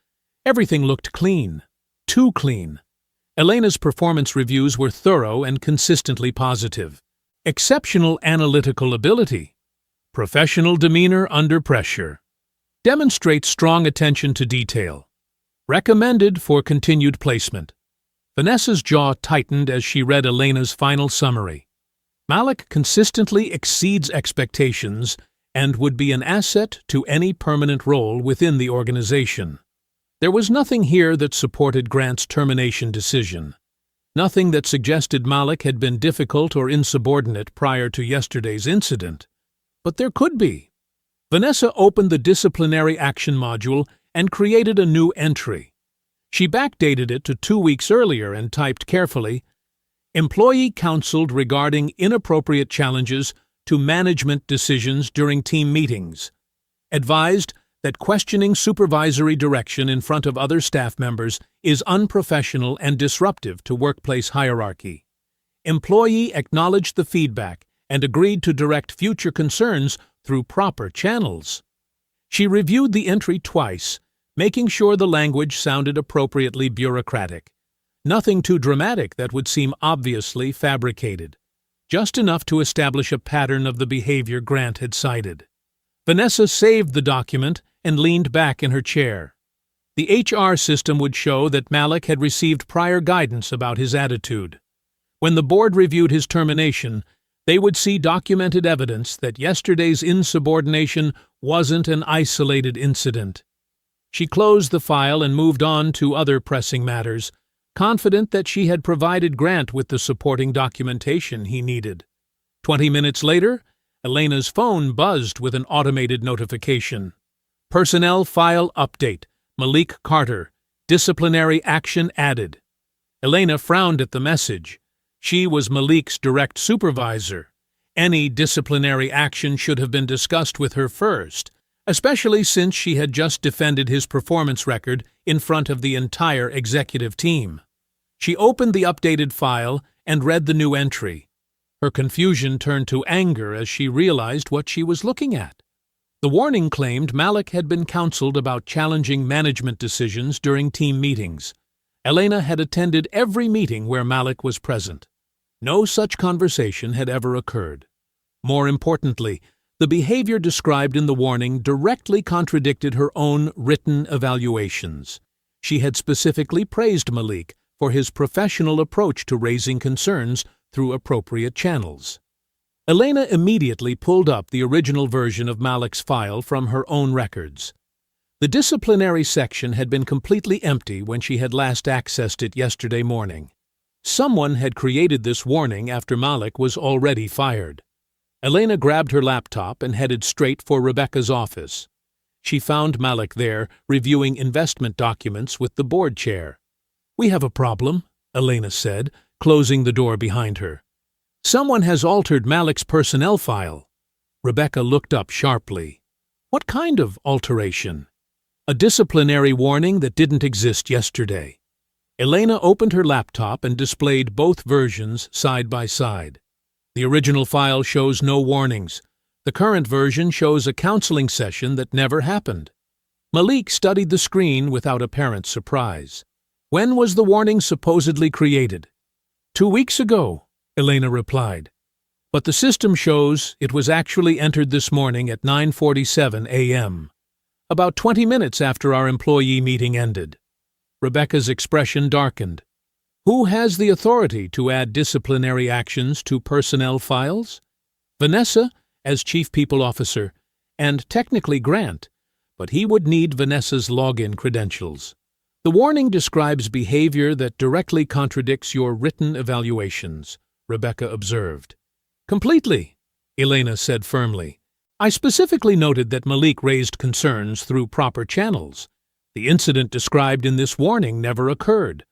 Everything looked clean, too clean. Elena's performance reviews were thorough and consistently positive. Exceptional analytical ability. Professional demeanor under pressure. Demonstrates strong attention to detail. Recommended for continued placement. Vanessa's jaw tightened as she read Elena's final summary. Malik consistently exceeds expectations and would be an asset to any permanent role within the organization. There was nothing here that supported Grant's termination decision. Nothing that suggested Malik had been difficult or insubordinate prior to yesterday's incident. But there could be. Vanessa opened the disciplinary action module and created a new entry. She backdated it to 2 weeks earlier and typed carefully, "Employee counseled regarding inappropriate challenges to management decisions during team meetings. Advised that questioning supervisory direction in front of other staff members is unprofessional and disruptive to workplace hierarchy. Employee acknowledged the feedback and agreed to direct future concerns through proper channels. She reviewed the entry twice, making sure the language sounded appropriately bureaucratic. Nothing too dramatic that would seem obviously fabricated. Just enough to establish a pattern of the behavior Grant had cited. Vanessa saved the document and leaned back in her chair. The HR system would show that Malik had received prior guidance about his attitude. When the board reviewed his termination, they would see documented evidence that yesterday's insubordination wasn't an isolated incident. She closed the file and moved on to other pressing matters, confident that she had provided Grant with the supporting documentation he needed. 20 minutes later, Elena's phone buzzed with an automated notification. Personnel file update. Malik Carter. Disciplinary action added. Elena frowned at the message. She was Malik's direct supervisor. Any disciplinary action should have been discussed with her first, especially since she had just defended his performance record in front of the entire executive team. She opened the updated file and read the new entry. Her confusion turned to anger as she realized what she was looking at. The warning claimed Malik had been counseled about challenging management decisions during team meetings. Elena had attended every meeting where Malik was present. No such conversation had ever occurred. More importantly, the behavior described in the warning directly contradicted her own written evaluations. She had specifically praised Malik for his professional approach to raising concerns through appropriate channels. Elena immediately pulled up the original version of Malik's file from her own records. The disciplinary section had been completely empty when she had last accessed it yesterday morning. Someone had created this warning after Malik was already fired. Elena grabbed her laptop and headed straight for Rebecca's office. She found Malik there, reviewing investment documents with the board chair. "We have a problem," Elena said, closing the door behind her. "Someone has altered Malik's personnel file." Rebecca looked up sharply. "What kind of alteration?" "A disciplinary warning that didn't exist yesterday." Elena opened her laptop and displayed both versions side by side. The original file shows no warnings. The current version shows a counseling session that never happened. Malik studied the screen without apparent surprise. "When was the warning supposedly created?" 2 weeks ago, Elena replied. "But the system shows it was actually entered this morning at 9:47 a.m., about 20 minutes after our employee meeting ended." Rebecca's expression darkened. "Who has the authority to add disciplinary actions to personnel files?" "Vanessa, as Chief People Officer, and technically Grant, but he would need Vanessa's login credentials. The warning describes behavior that directly contradicts your written evaluations," Rebecca observed. "Completely," Elena said firmly. "I specifically noted that Malik raised concerns through proper channels. The incident described in this warning never occurred.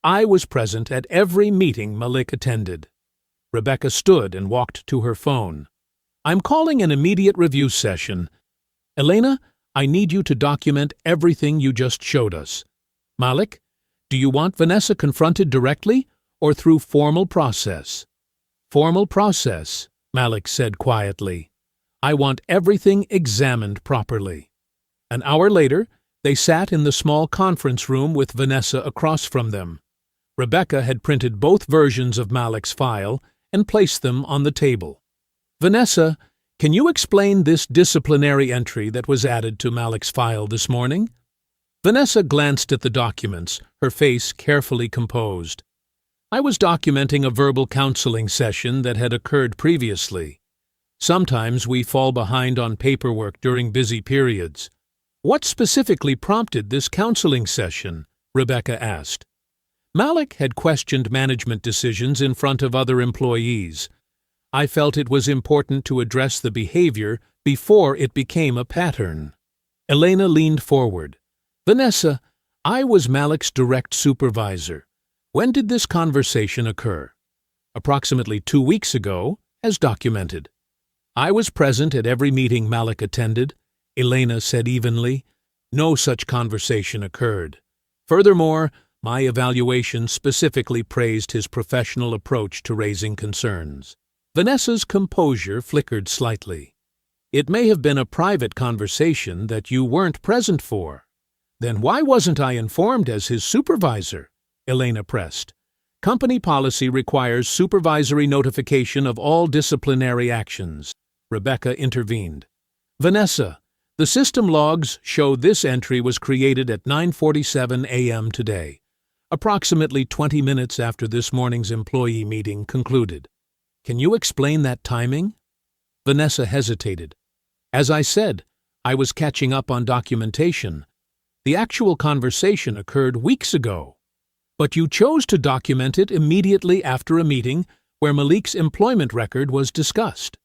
I was present at every meeting Malik attended." Rebecca stood and walked to her phone. "I'm calling an immediate review session. Elena, I need you to document everything you just showed us. Malik, do you want Vanessa confronted directly or through formal process?" "Formal process," Malik said quietly. "I want everything examined properly." An hour later, they sat in the small conference room with Vanessa across from them. Rebecca had printed both versions of Malik's file and placed them on the table. "Vanessa, can you explain this disciplinary entry that was added to Malik's file this morning?" Vanessa glanced at the documents, her face carefully composed. "I was documenting a verbal counseling session that had occurred previously. Sometimes we fall behind on paperwork during busy periods." "What specifically prompted this counseling session?" Rebecca asked. "Malik had questioned management decisions in front of other employees. I felt it was important to address the behavior before it became a pattern." Elena leaned forward. "Vanessa, I was Malik's direct supervisor. When did this conversation occur?" "Approximately 2 weeks ago, as documented." I was present at every meeting Malik attended, Elena said evenly. No such conversation occurred. Furthermore, my evaluation specifically praised his professional approach to raising concerns. Vanessa's composure flickered slightly. It may have been a private conversation that you weren't present for. Then why wasn't I informed as his supervisor? Elena pressed. Company policy requires supervisory notification of all disciplinary actions. Rebecca intervened. Vanessa, the system logs show this entry was created at 9:47 a.m. today, approximately 20 minutes after this morning's employee meeting concluded. Can you explain that timing? Vanessa hesitated. As I said, I was catching up on documentation. The actual conversation occurred weeks ago. But you chose to document it immediately after a meeting where Malik's employment record was discussed.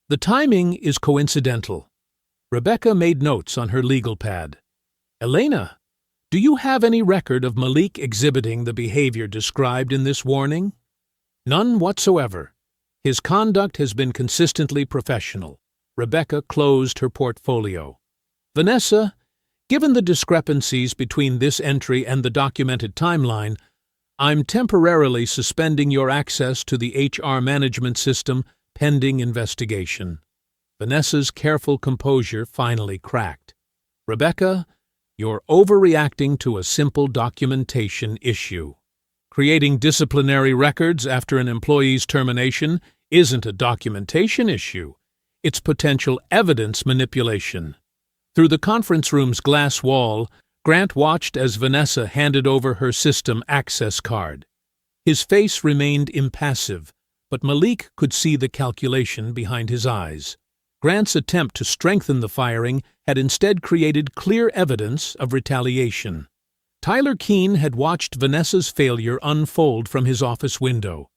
The timing is coincidental. Rebecca made notes on her legal pad. Elena, do you have any record of Malik exhibiting the behavior described in this warning? None whatsoever. His conduct has been consistently professional. Rebecca closed her portfolio. Vanessa, given the discrepancies between this entry and the documented timeline, I'm temporarily suspending your access to the HR management system pending investigation. Vanessa's careful composure finally cracked. Rebecca, you're overreacting to a simple documentation issue. Creating disciplinary records after an employee's termination isn't a documentation issue. It's potential evidence manipulation. Through the conference room's glass wall, Grant watched as Vanessa handed over her system access card. His face remained impassive, but Malik could see the calculation behind his eyes. Grant's attempt to strengthen the firing had instead created clear evidence of retaliation. Tyler Keene had watched Vanessa's failure unfold from his office window.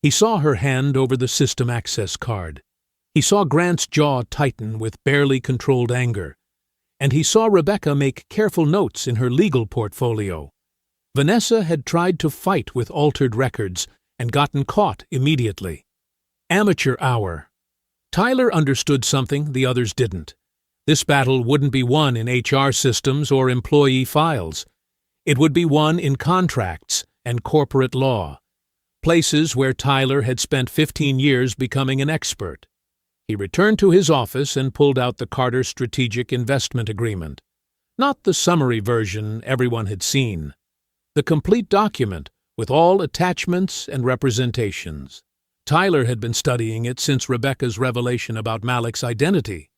He saw her hand over the system access card. He saw Grant's jaw tighten with barely controlled anger. And he saw Rebecca make careful notes in her legal portfolio. Vanessa had tried to fight with altered records and gotten caught immediately. Amateur hour. Tyler understood something the others didn't. This battle wouldn't be won in HR systems or employee files. It would be won in contracts and corporate law, places where Tyler had spent 15 years becoming an expert. He returned to his office and pulled out the Carter Strategic Investment Agreement. Not the summary version everyone had seen. The complete document with all attachments and representations. Tyler had been studying it since Rebecca's revelation about Malik's identity.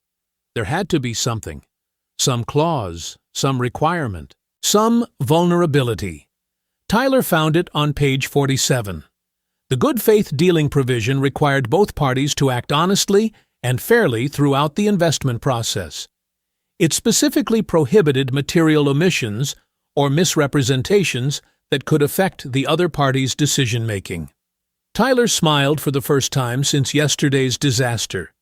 There had to be something. Some clause, some requirement, some vulnerability. Tyler found it on page 47. The good faith dealing provision required both parties to act honestly and fairly throughout the investment process. It specifically prohibited material omissions or misrepresentations that could affect the other party's decision-making. Tyler smiled for the first time since yesterday's disaster.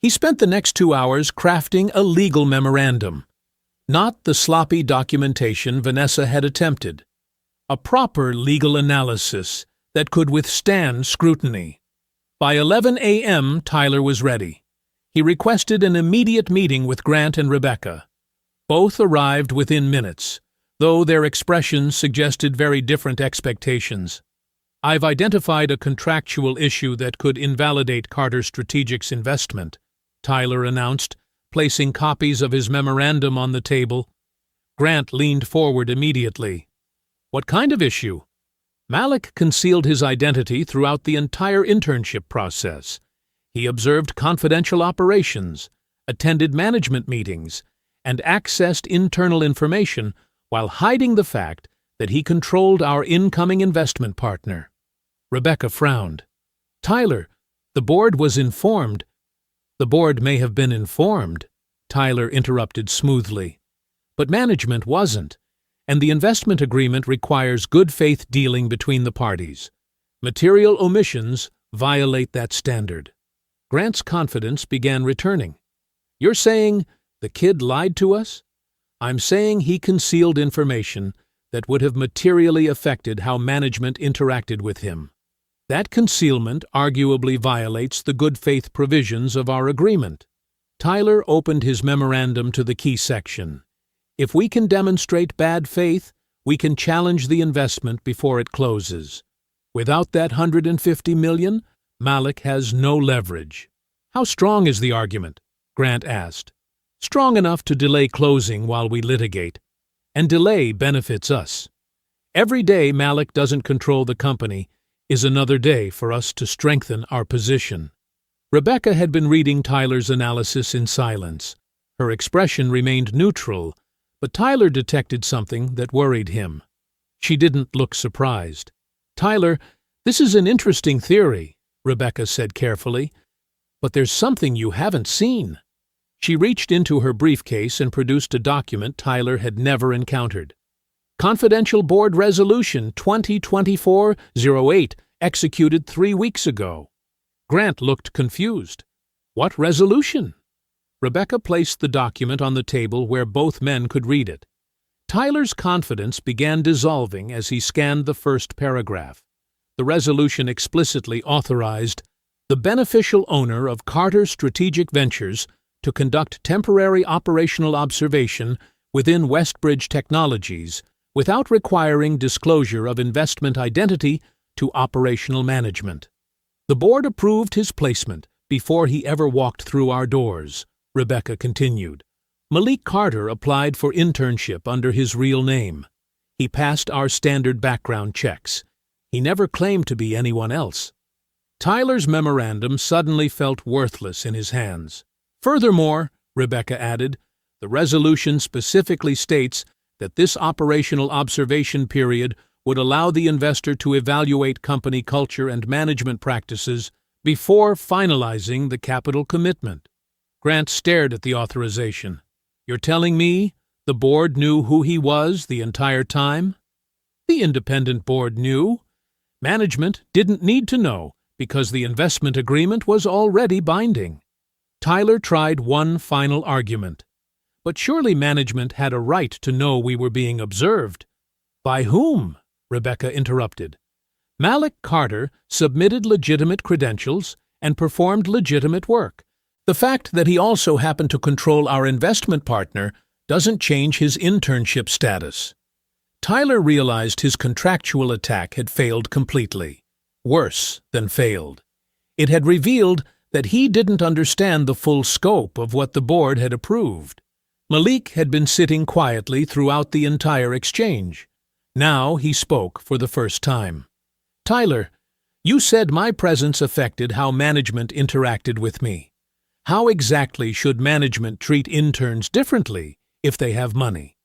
He spent the next 2 hours crafting a legal memorandum. Not the sloppy documentation Vanessa had attempted. A proper legal analysis that could withstand scrutiny. By 11 a.m., Tyler was ready. He requested an immediate meeting with Grant and Rebecca. Both arrived within minutes, though their expressions suggested very different expectations. I've identified a contractual issue that could invalidate Carter Strategic's investment, Tyler announced, placing copies of his memorandum on the table. Grant leaned forward immediately. What kind of issue? Malik concealed his identity throughout the entire internship process. He observed confidential operations, attended management meetings, and accessed internal information while hiding the fact that he controlled our incoming investment partner. Rebecca frowned. Tyler, the board was informed. The board may have been informed, Tyler interrupted smoothly. But management wasn't, and the investment agreement requires good faith dealing between the parties. Material omissions violate that standard. Grant's confidence began returning. You're saying the kid lied to us? I'm saying he concealed information that would have materially affected how management interacted with him. That concealment arguably violates the good faith provisions of our agreement. Tyler opened his memorandum to the key section. If we can demonstrate bad faith, we can challenge the investment before it closes. Without that $150 million, Malik has no leverage. How strong is the argument? Grant asked. Strong enough to delay closing while we litigate. And delay benefits us. Every day Malik doesn't control the company is another day for us to strengthen our position. Rebecca had been reading Tyler's analysis in silence. Her expression remained neutral, but Tyler detected something that worried him. She didn't look surprised. Tyler, this is an interesting theory, Rebecca said carefully, but there's something you haven't seen. She reached into her briefcase and produced a document Tyler had never encountered. Confidential Board Resolution 2024-08, executed 3 weeks ago. Grant looked confused. What resolution? Rebecca placed the document on the table where both men could read it. Tyler's confidence began dissolving as he scanned the first paragraph. The resolution explicitly authorized the beneficial owner of Carter Strategic Ventures to conduct temporary operational observation within Westbridge Technologies without requiring disclosure of investment identity to operational management. The board approved his placement before he ever walked through our doors, Rebecca continued. Malik Carter applied for internship under his real name. He passed our standard background checks. He never claimed to be anyone else. Tyler's memorandum suddenly felt worthless in his hands. Furthermore, Rebecca added, the resolution specifically states that this operational observation period would allow the investor to evaluate company culture and management practices before finalizing the capital commitment. Grant stared at the authorization. You're telling me the board knew who he was the entire time? The independent board knew. Management didn't need to know because the investment agreement was already binding. Tyler tried one final argument. But surely management had a right to know we were being observed. By whom? Rebecca interrupted. Malik Carter submitted legitimate credentials and performed legitimate work. The fact that he also happened to control our investment partner doesn't change his internship status. Tyler realized his contractual attack had failed completely. Worse than failed. It had revealed that he didn't understand the full scope of what the board had approved. Malik had been sitting quietly throughout the entire exchange. Now he spoke for the first time. Tyler, you said my presence affected how management interacted with me. How exactly should management treat interns differently if they have money?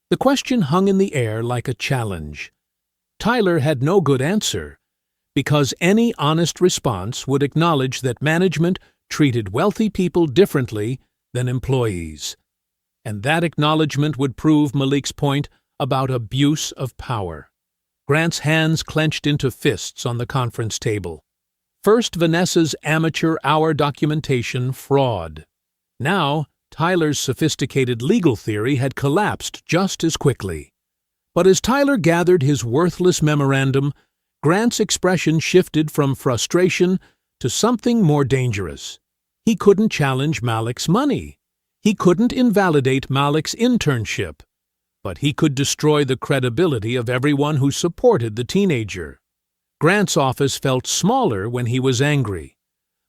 The question hung in the air like a challenge. Tyler had no good answer, because any honest response would acknowledge that management treated wealthy people differently than employees. And that acknowledgement would prove Malik's point about abuse of power. Grant's hands clenched into fists on the conference table. First Vanessa's amateur hour documentation fraud. Now, Tyler's sophisticated legal theory had collapsed just as quickly. But as Tyler gathered his worthless memorandum, Grant's expression shifted from frustration to something more dangerous. He couldn't challenge Malik's money. He couldn't invalidate Malik's internship. But he could destroy the credibility of everyone who supported the teenager. Grant's office felt smaller when he was angry.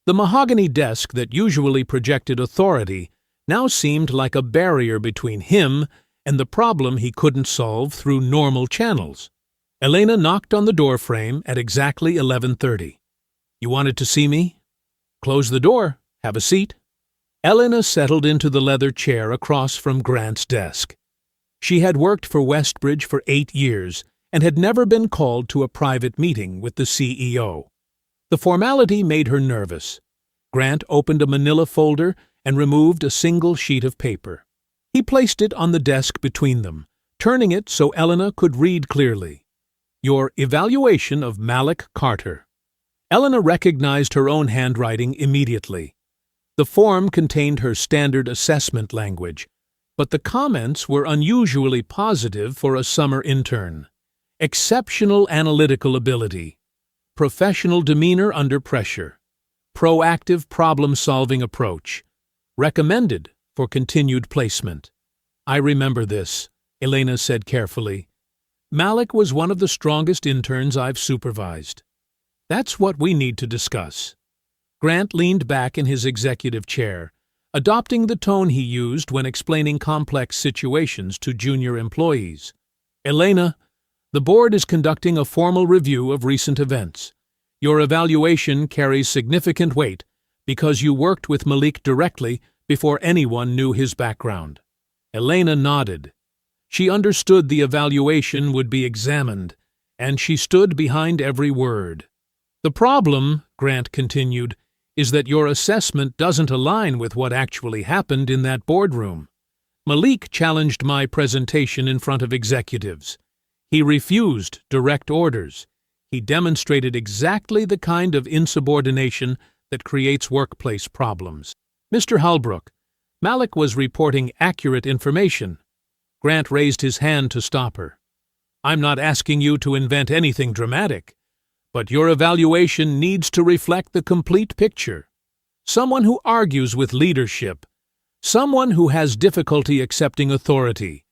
The mahogany desk that usually projected authority now seemed like a barrier between him and the problem he couldn't solve through normal channels. Elena knocked on the doorframe at exactly 11:30. You wanted to see me? Close the door. Have a seat. Elena settled into the leather chair across from Grant's desk. She had worked for Westbridge for 8 years and had never been called to a private meeting with the CEO. The formality made her nervous. Grant opened a manila folder and removed a single sheet of paper. He placed it on the desk between them, turning it so Elena could read clearly. Your evaluation of Malik Carter. Elena recognized her own handwriting immediately. The form contained her standard assessment language, but the comments were unusually positive for a summer intern. Exceptional analytical ability. professional demeanor under pressure, proactive problem-solving approach, recommended for continued placement. I remember this, Elena said carefully. Malik was one of the strongest interns I've supervised. That's what we need to discuss. Grant leaned back in his executive chair, adopting the tone he used when explaining complex situations to junior employees. Elena, the board is conducting a formal review of recent events. Your evaluation carries significant weight because you worked with Malik directly before anyone knew his background. Elena nodded. She understood the evaluation would be examined, and she stood behind every word. The problem, Grant continued, is that your assessment doesn't align with what actually happened in that boardroom. Malik challenged my presentation in front of executives. He refused direct orders. He demonstrated exactly the kind of insubordination that creates workplace problems. Mr. Halbrook, Malik was reporting accurate information. Grant raised his hand to stop her. I'm not asking you to invent anything dramatic, but your evaluation needs to reflect the complete picture. Someone who argues with leadership, someone who has difficulty accepting authority,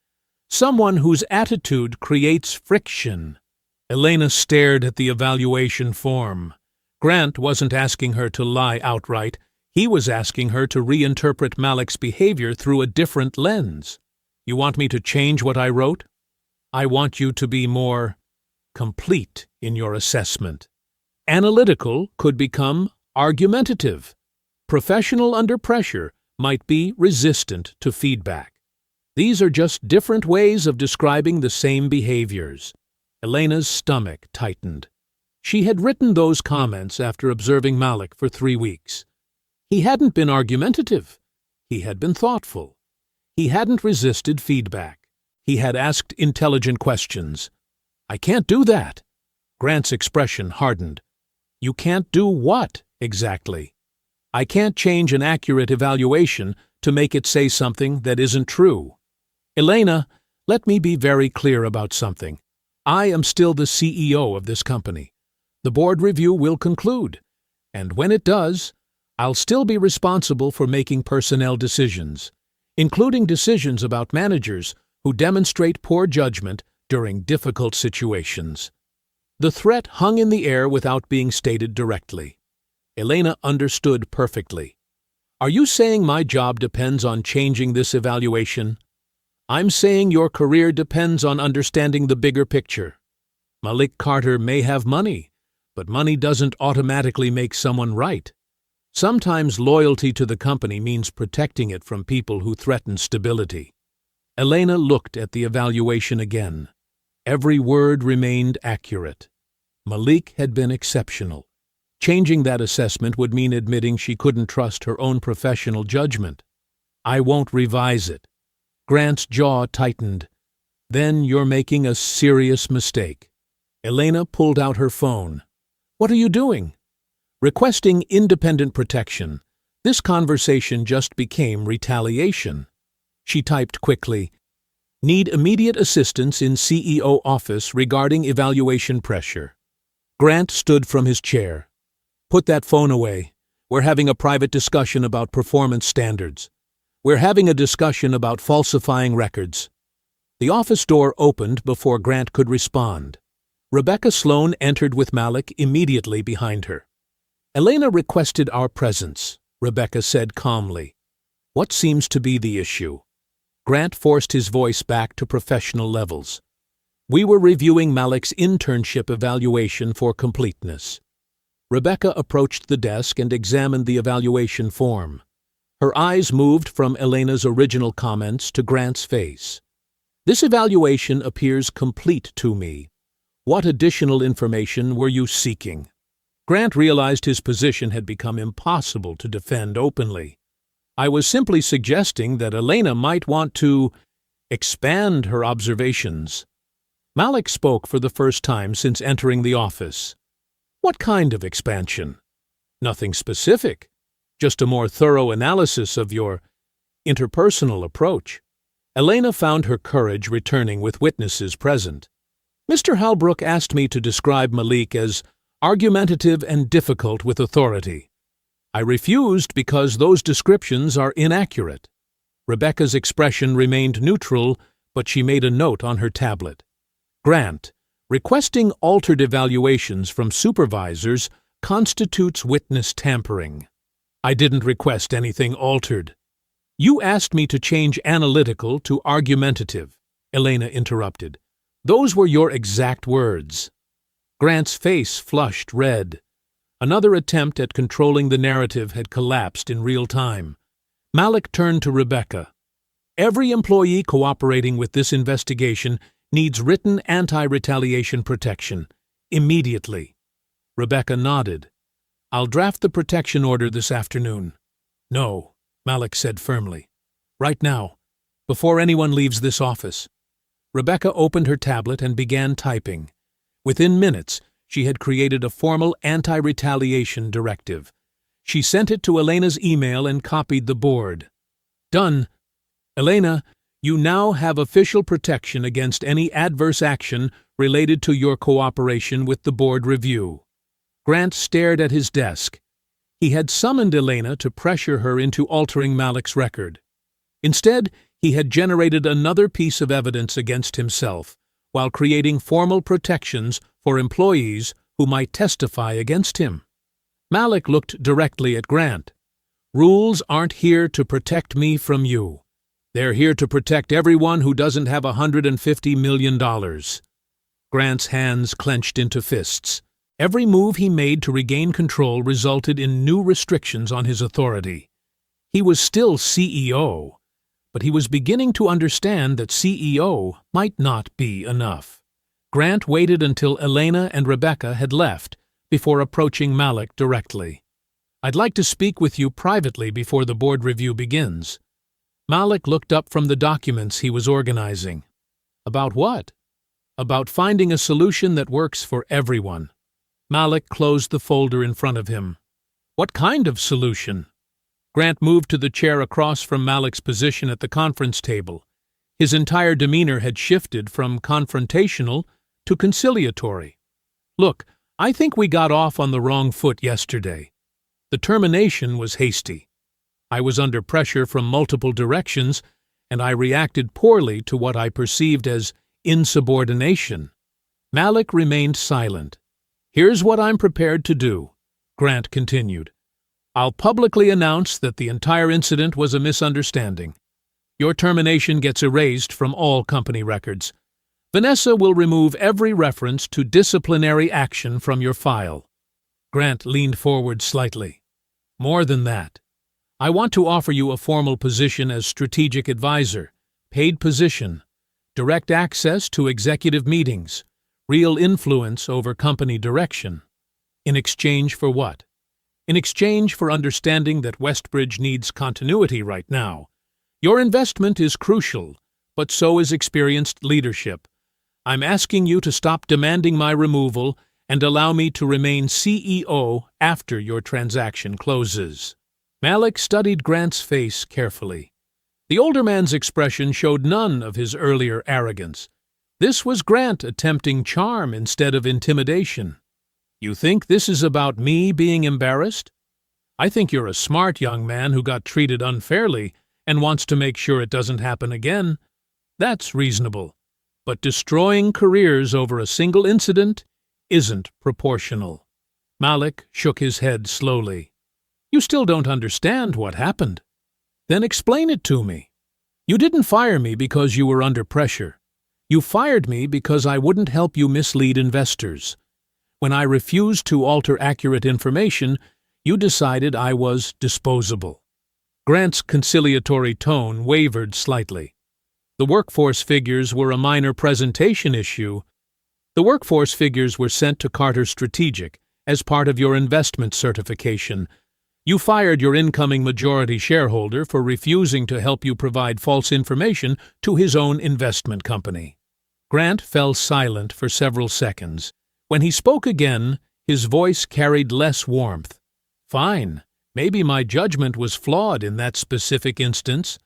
someone whose attitude creates friction. Elena stared at the evaluation form. Grant wasn't asking her to lie outright. He was asking her to reinterpret Malik's behavior through a different lens. You want me to change what I wrote? I want you to be more complete in your assessment. Analytical could become argumentative. Professional under pressure might be resistant to feedback. These are just different ways of describing the same behaviors. Elena's stomach tightened. She had written those comments after observing Malik for 3 weeks. He hadn't been argumentative. He had been thoughtful. He hadn't resisted feedback. He had asked intelligent questions. I can't do that. Grant's expression hardened. You can't do what, exactly? I can't change an accurate evaluation to make it say something that isn't true. Elena, let me be very clear about something. I am still the CEO of this company. The board review will conclude, and when it does, I'll still be responsible for making personnel decisions, including decisions about managers who demonstrate poor judgment during difficult situations. The threat hung in the air without being stated directly. Elena understood perfectly. Are you saying my job depends on changing this evaluation? I'm saying your career depends on understanding the bigger picture. Malik Carter may have money, but money doesn't automatically make someone right. Sometimes loyalty to the company means protecting it from people who threaten stability. Elena looked at the evaluation again. Every word remained accurate. Malik had been exceptional. Changing that assessment would mean admitting she couldn't trust her own professional judgment. I won't revise it. Grant's jaw tightened. Then you're making a serious mistake. Elena pulled out her phone. What are you doing? Requesting independent protection. This conversation just became retaliation. She typed quickly, Need immediate assistance in CEO office regarding evaluation pressure. Grant stood from his chair. Put that phone away. We're having a private discussion about performance standards. We're having a discussion about falsifying records. The office door opened before Grant could respond. Rebecca Sloan entered with Malik immediately behind her. Elena requested our presence, Rebecca said calmly. What seems to be the issue? Grant forced his voice back to professional levels. We were reviewing Malik's internship evaluation for completeness. Rebecca approached the desk and examined the evaluation form. Her eyes moved from Elena's original comments to Grant's face. This evaluation appears complete to me. What additional information were you seeking? Grant realized his position had become impossible to defend openly. I was simply suggesting that Elena might want to expand her observations. Malik spoke for the first time since entering the office. What kind of expansion? Nothing specific, just a more thorough analysis of your interpersonal approach. Elena found her courage returning with witnesses present. Mr. Halbrook asked me to describe Malik as argumentative and difficult with authority. I refused because those descriptions are inaccurate. Rebecca's expression remained neutral, but she made a note on her tablet. Grant, requesting altered evaluations from supervisors constitutes witness tampering. I didn't request anything altered. You asked me to change analytical to argumentative, Elena interrupted. Those were your exact words. Grant's face flushed red. Another attempt at controlling the narrative had collapsed in real time. Malik turned to Rebecca. Every employee cooperating with this investigation needs written anti-retaliation protection, immediately. Rebecca nodded. I'll draft the protection order this afternoon. No, Malik said firmly. Right now, before anyone leaves this office. Rebecca opened her tablet and began typing. Within minutes, she had created a formal anti-retaliation directive. She sent it to Elena's email and copied the board. Done. Elena, you now have official protection against any adverse action related to your cooperation with the board review. Grant stared at his desk. He had summoned Elena to pressure her into altering Malik's record. Instead, he had generated another piece of evidence against himself, while creating formal protections for employees who might testify against him. Malik looked directly at Grant. Rules aren't here to protect me from you. They're here to protect everyone who doesn't have $150 million. Grant's hands clenched into fists. Every move he made to regain control resulted in new restrictions on his authority. He was still CEO, but he was beginning to understand that CEO might not be enough. Grant waited until Elena and Rebecca had left before approaching Malik directly. I'd like to speak with you privately before the board review begins. Malik looked up from the documents he was organizing. About what? About finding a solution that works for everyone. Malik closed the folder in front of him. What kind of solution? Grant moved to the chair across from Malik's position at the conference table. His entire demeanor had shifted from confrontational to conciliatory. Look, I think we got off on the wrong foot yesterday. The termination was hasty. I was under pressure from multiple directions, and I reacted poorly to what I perceived as insubordination. Malik remained silent. Here's what I'm prepared to do, Grant continued. I'll publicly announce that the entire incident was a misunderstanding. Your termination gets erased from all company records. Vanessa will remove every reference to disciplinary action from your file. Grant leaned forward slightly. More than that. I want to offer you a formal position as strategic advisor, paid position, direct access to executive meetings, real influence over company direction. In exchange for what? In exchange for understanding that Westbridge needs continuity right now. Your investment is crucial, but so is experienced leadership. I'm asking you to stop demanding my removal and allow me to remain CEO after your transaction closes. Malik studied Grant's face carefully. The older man's expression showed none of his earlier arrogance. This was Grant attempting charm instead of intimidation. You think this is about me being embarrassed? I think you're a smart young man who got treated unfairly and wants to make sure it doesn't happen again. That's reasonable. But destroying careers over a single incident isn't proportional. Malik shook his head slowly. You still don't understand what happened. Then explain it to me. You didn't fire me because you were under pressure. You fired me because I wouldn't help you mislead investors. When I refused to alter accurate information, you decided I was disposable. Grant's conciliatory tone wavered slightly. The workforce figures were a minor presentation issue. The workforce figures were sent to Carter Strategic as part of your investment certification. You fired your incoming majority shareholder for refusing to help you provide false information to his own investment company. Grant fell silent for several seconds. When he spoke again, his voice carried less warmth. Fine, maybe my judgment was flawed in that specific instance.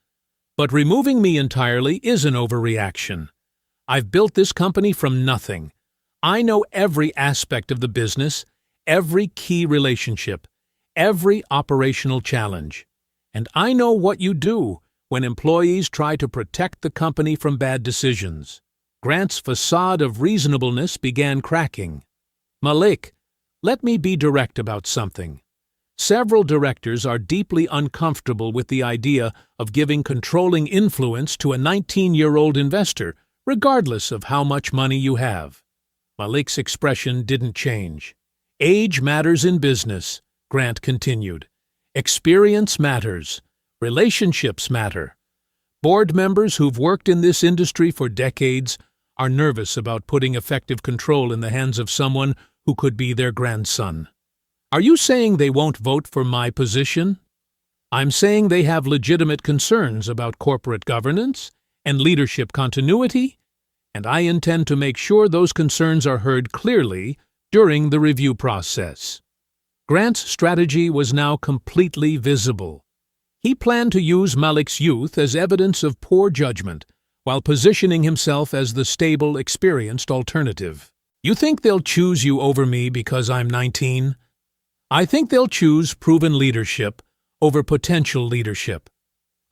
But removing me entirely is an overreaction. I've built this company from nothing. I know every aspect of the business, every key relationship, every operational challenge. And I know what you do when employees try to protect the company from bad decisions. Grant's facade of reasonableness began cracking. Malik, let me be direct about something. Several directors are deeply uncomfortable with the idea of giving controlling influence to a 19-year-old investor, regardless of how much money you have. Malik's expression didn't change. Age matters in business, Grant continued. Experience matters. Relationships matter. Board members who've worked in this industry for decades are nervous about putting effective control in the hands of someone who could be their grandson. Are you saying they won't vote for my position? I'm saying they have legitimate concerns about corporate governance and leadership continuity, and I intend to make sure those concerns are heard clearly during the review process. Grant's strategy was now completely visible. He planned to use Malik's youth as evidence of poor judgment, while positioning himself as the stable, experienced alternative. You think they'll choose you over me because I'm 19? I think they'll choose proven leadership over potential leadership.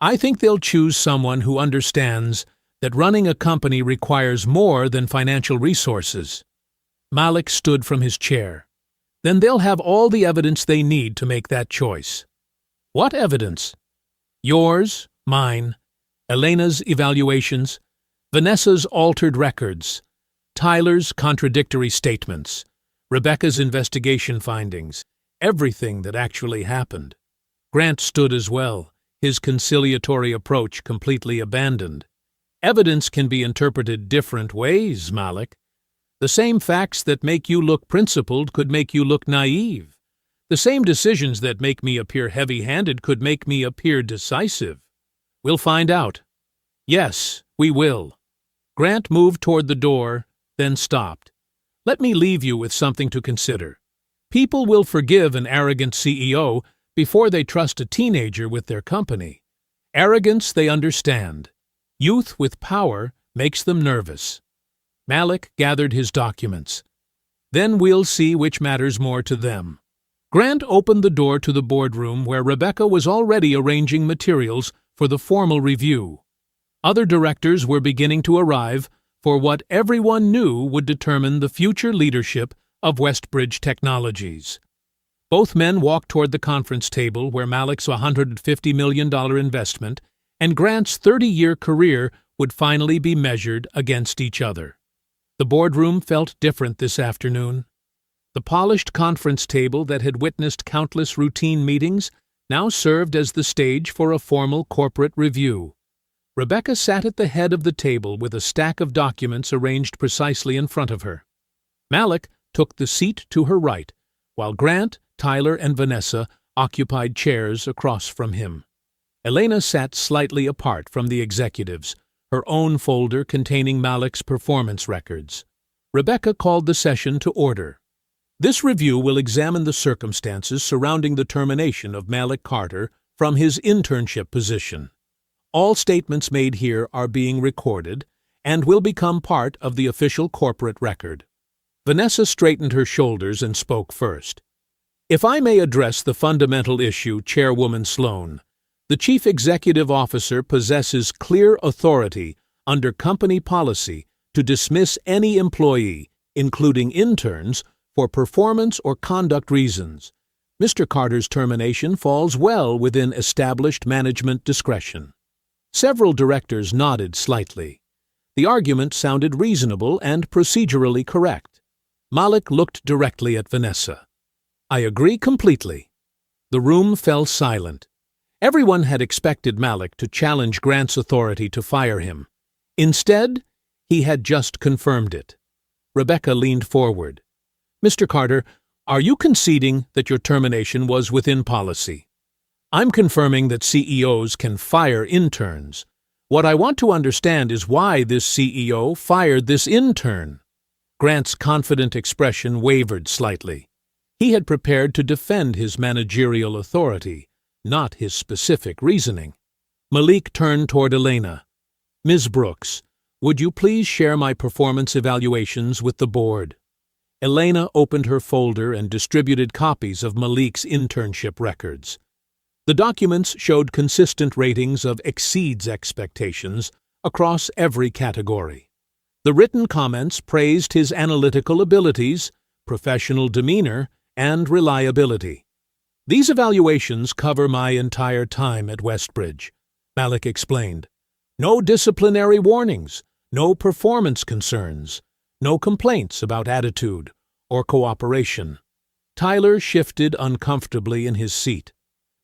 I think they'll choose someone who understands that running a company requires more than financial resources. Malik stood from his chair. Then they'll have all the evidence they need to make that choice. What evidence? Yours, mine, Elena's evaluations, Vanessa's altered records, Tyler's contradictory statements, Rebecca's investigation findings, everything that actually happened. Grant stood as well, his conciliatory approach completely abandoned. Evidence can be interpreted different ways, Malik. The same facts that make you look principled could make you look naive. The same decisions that make me appear heavy-handed could make me appear decisive. We'll find out. Yes, we will. Grant moved toward the door, then stopped. Let me leave you with something to consider. People will forgive an arrogant CEO before they trust a teenager with their company. Arrogance they understand. Youth with power makes them nervous. Malik gathered his documents. Then we'll see which matters more to them. Grant opened the door to the boardroom where Rebecca was already arranging materials for the formal review. Other directors were beginning to arrive for what everyone knew would determine the future leadership of Westbridge Technologies. Both men walked toward the conference table where Malik's $150 million investment and Grant's 30-year career would finally be measured against each other. The boardroom felt different this afternoon. The polished conference table that had witnessed countless routine meetings now served as the stage for a formal corporate review. Rebecca sat at the head of the table with a stack of documents arranged precisely in front of her. Malik took the seat to her right, while Grant, Tyler, and Vanessa occupied chairs across from him. Elena sat slightly apart from the executives, her own folder containing Malik's performance records. Rebecca called the session to order. This review will examine the circumstances surrounding the termination of Malik Carter from his internship position. All statements made here are being recorded and will become part of the official corporate record. Vanessa straightened her shoulders and spoke first. If I may address the fundamental issue, Chairwoman Sloan, the Chief Executive Officer possesses clear authority under company policy to dismiss any employee, including interns, for performance or conduct reasons. Mr. Carter's termination falls well within established management discretion. Several directors nodded slightly. The argument sounded reasonable and procedurally correct. Malik looked directly at Vanessa. I agree completely. The room fell silent. Everyone had expected Malik to challenge Grant's authority to fire him. Instead, he had just confirmed it. Rebecca leaned forward. Mr. Carter, are you conceding that your termination was within policy? I'm confirming that CEOs can fire interns. What I want to understand is why this CEO fired this intern. Grant's confident expression wavered slightly. He had prepared to defend his managerial authority, not his specific reasoning. Malik turned toward Elena. Ms. Brooks, would you please share my performance evaluations with the board? Elena opened her folder and distributed copies of Malik's internship records. The documents showed consistent ratings of exceeds expectations across every category. The written comments praised his analytical abilities, professional demeanor, and reliability. These evaluations cover my entire time at Westbridge, Malik explained. No disciplinary warnings, no performance concerns, no complaints about attitude or cooperation. Tyler shifted uncomfortably in his seat.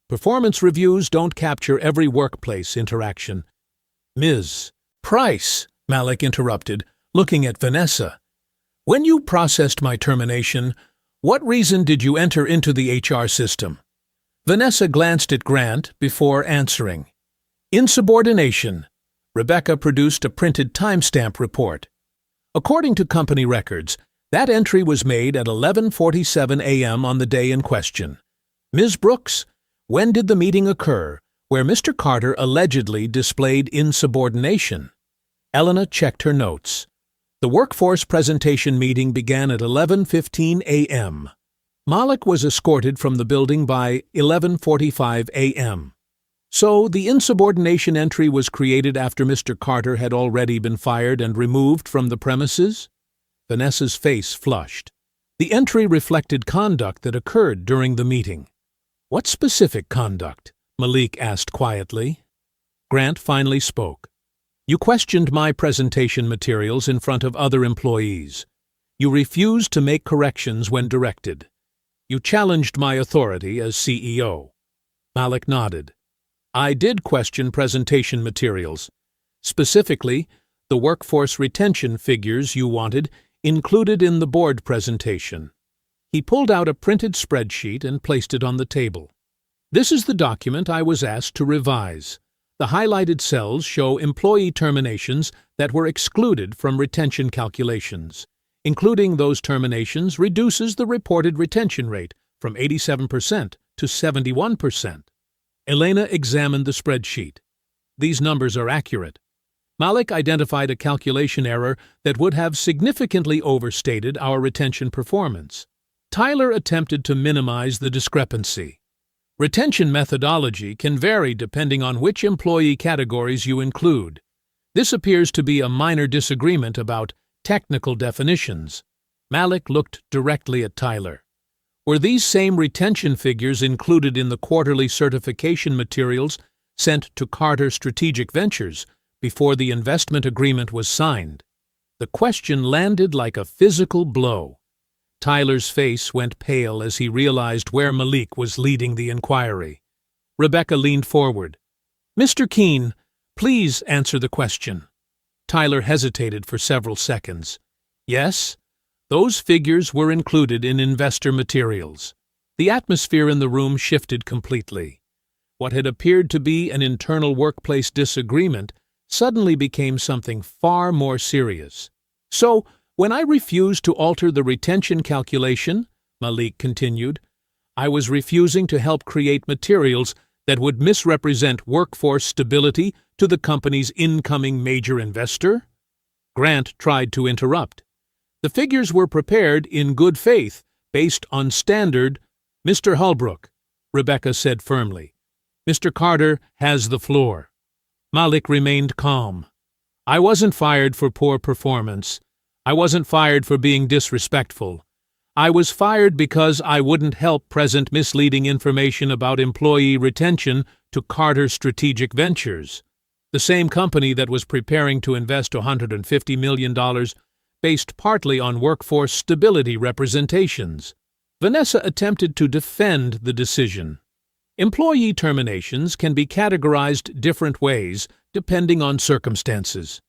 Performance reviews don't capture every workplace interaction. Ms. Price, Malik interrupted, looking at Vanessa. When you processed my termination, what reason did you enter into the HR system? Vanessa glanced at Grant before answering. Insubordination. Rebecca produced a printed timestamp report. According to company records, that entry was made at 11:47 a.m. on the day in question. Ms. Brooks, when did the meeting occur where Mr. Carter allegedly displayed insubordination? Elena checked her notes. The workforce presentation meeting began at 11:15 a.m. Malik was escorted from the building by 11:45 a.m. So the insubordination entry was created after Mr. Carter had already been fired and removed from the premises? Vanessa's face flushed. The entry reflected conduct that occurred during the meeting. What specific conduct? Malik asked quietly. Grant finally spoke. You questioned my presentation materials in front of other employees. You refused to make corrections when directed. You challenged my authority as CEO. Malik nodded. I did question presentation materials. Specifically, the workforce retention figures you wanted included in the board presentation. He pulled out a printed spreadsheet and placed it on the table. This is the document I was asked to revise. The highlighted cells show employee terminations that were excluded from retention calculations. Including those terminations reduces the reported retention rate from 87% to 71%. Elena examined the spreadsheet. These numbers are accurate. Malik identified a calculation error that would have significantly overstated our retention performance. Tyler attempted to minimize the discrepancy. Retention methodology can vary depending on which employee categories you include. This appears to be a minor disagreement about technical definitions. Malik looked directly at Tyler. Were these same retention figures included in the quarterly certification materials sent to Carter Strategic Ventures before the investment agreement was signed? The question landed like a physical blow. Tyler's face went pale as he realized where Malik was leading the inquiry. Rebecca leaned forward. Mr. Keene, please answer the question. Tyler hesitated for several seconds. Yes, those figures were included in investor materials. The atmosphere in the room shifted completely. What had appeared to be an internal workplace disagreement suddenly became something far more serious. So, when I refused to alter the retention calculation, Malik continued, I was refusing to help create materials that would misrepresent workforce stability to the company's incoming major investor? Grant tried to interrupt. The figures were prepared in good faith, based on standard. Mr. Holbrook, Rebecca said firmly. Mr. Carter has the floor. Malik remained calm. I wasn't fired for poor performance. I wasn't fired for being disrespectful. I was fired because I wouldn't help present misleading information about employee retention to Carter Strategic Ventures, the same company that was preparing to invest $150 million based partly on workforce stability representations. Vanessa attempted to defend the decision. Employee terminations can be categorized different ways depending on circumstances.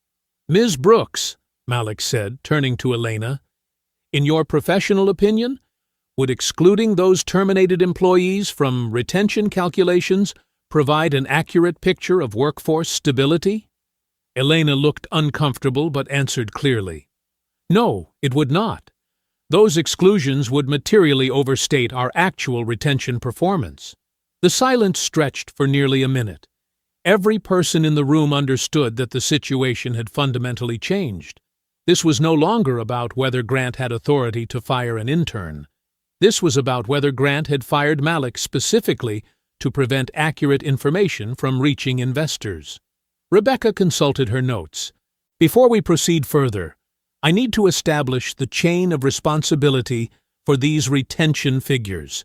Ms. Brooks, Malik said, turning to Elena, in your professional opinion, would excluding those terminated employees from retention calculations provide an accurate picture of workforce stability? Elena looked uncomfortable but answered clearly. No, it would not. Those exclusions would materially overstate our actual retention performance. The silence stretched for nearly a minute. Every person in the room understood that the situation had fundamentally changed. This was no longer about whether Grant had authority to fire an intern. This was about whether Grant had fired Malik specifically to prevent accurate information from reaching investors. Rebecca consulted her notes. Before we proceed further, I need to establish the chain of responsibility for these retention figures.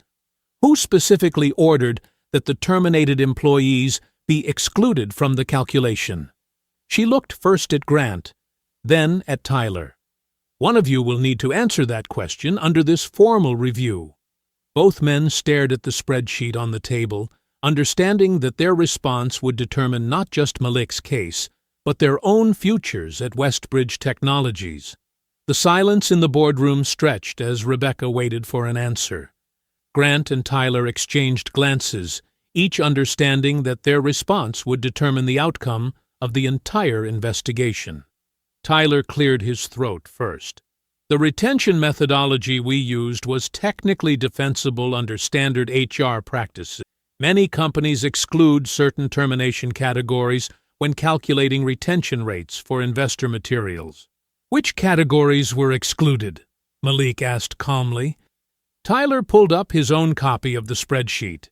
Who specifically ordered that the terminated employees be excluded from the calculation? She looked first at Grant, then at Tyler. One of you will need to answer that question under this formal review. Both men stared at the spreadsheet on the table, understanding that their response would determine not just Malik's case, but their own futures at Westbridge Technologies. The silence in the boardroom stretched as Rebecca waited for an answer. Grant and Tyler exchanged glances, each understanding that their response would determine the outcome of the entire investigation. Tyler cleared his throat first. The retention methodology we used was technically defensible under standard HR practices. Many companies exclude certain termination categories when calculating retention rates for investor materials. Which categories were excluded? Malik asked calmly. Tyler pulled up his own copy of the spreadsheet.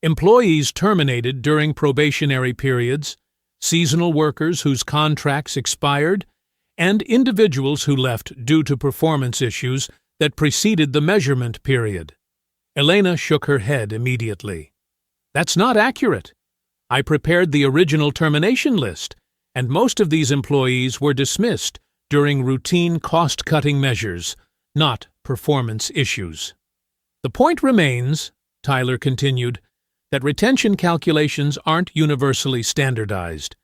Employees terminated during probationary periods, seasonal workers whose contracts expired, and individuals who left due to performance issues that preceded the measurement period. Elena shook her head immediately. That's not accurate. I prepared the original termination list, and most of these employees were dismissed during routine cost-cutting measures, not performance issues. The point remains, Tyler continued, that retention calculations aren't universally standardized.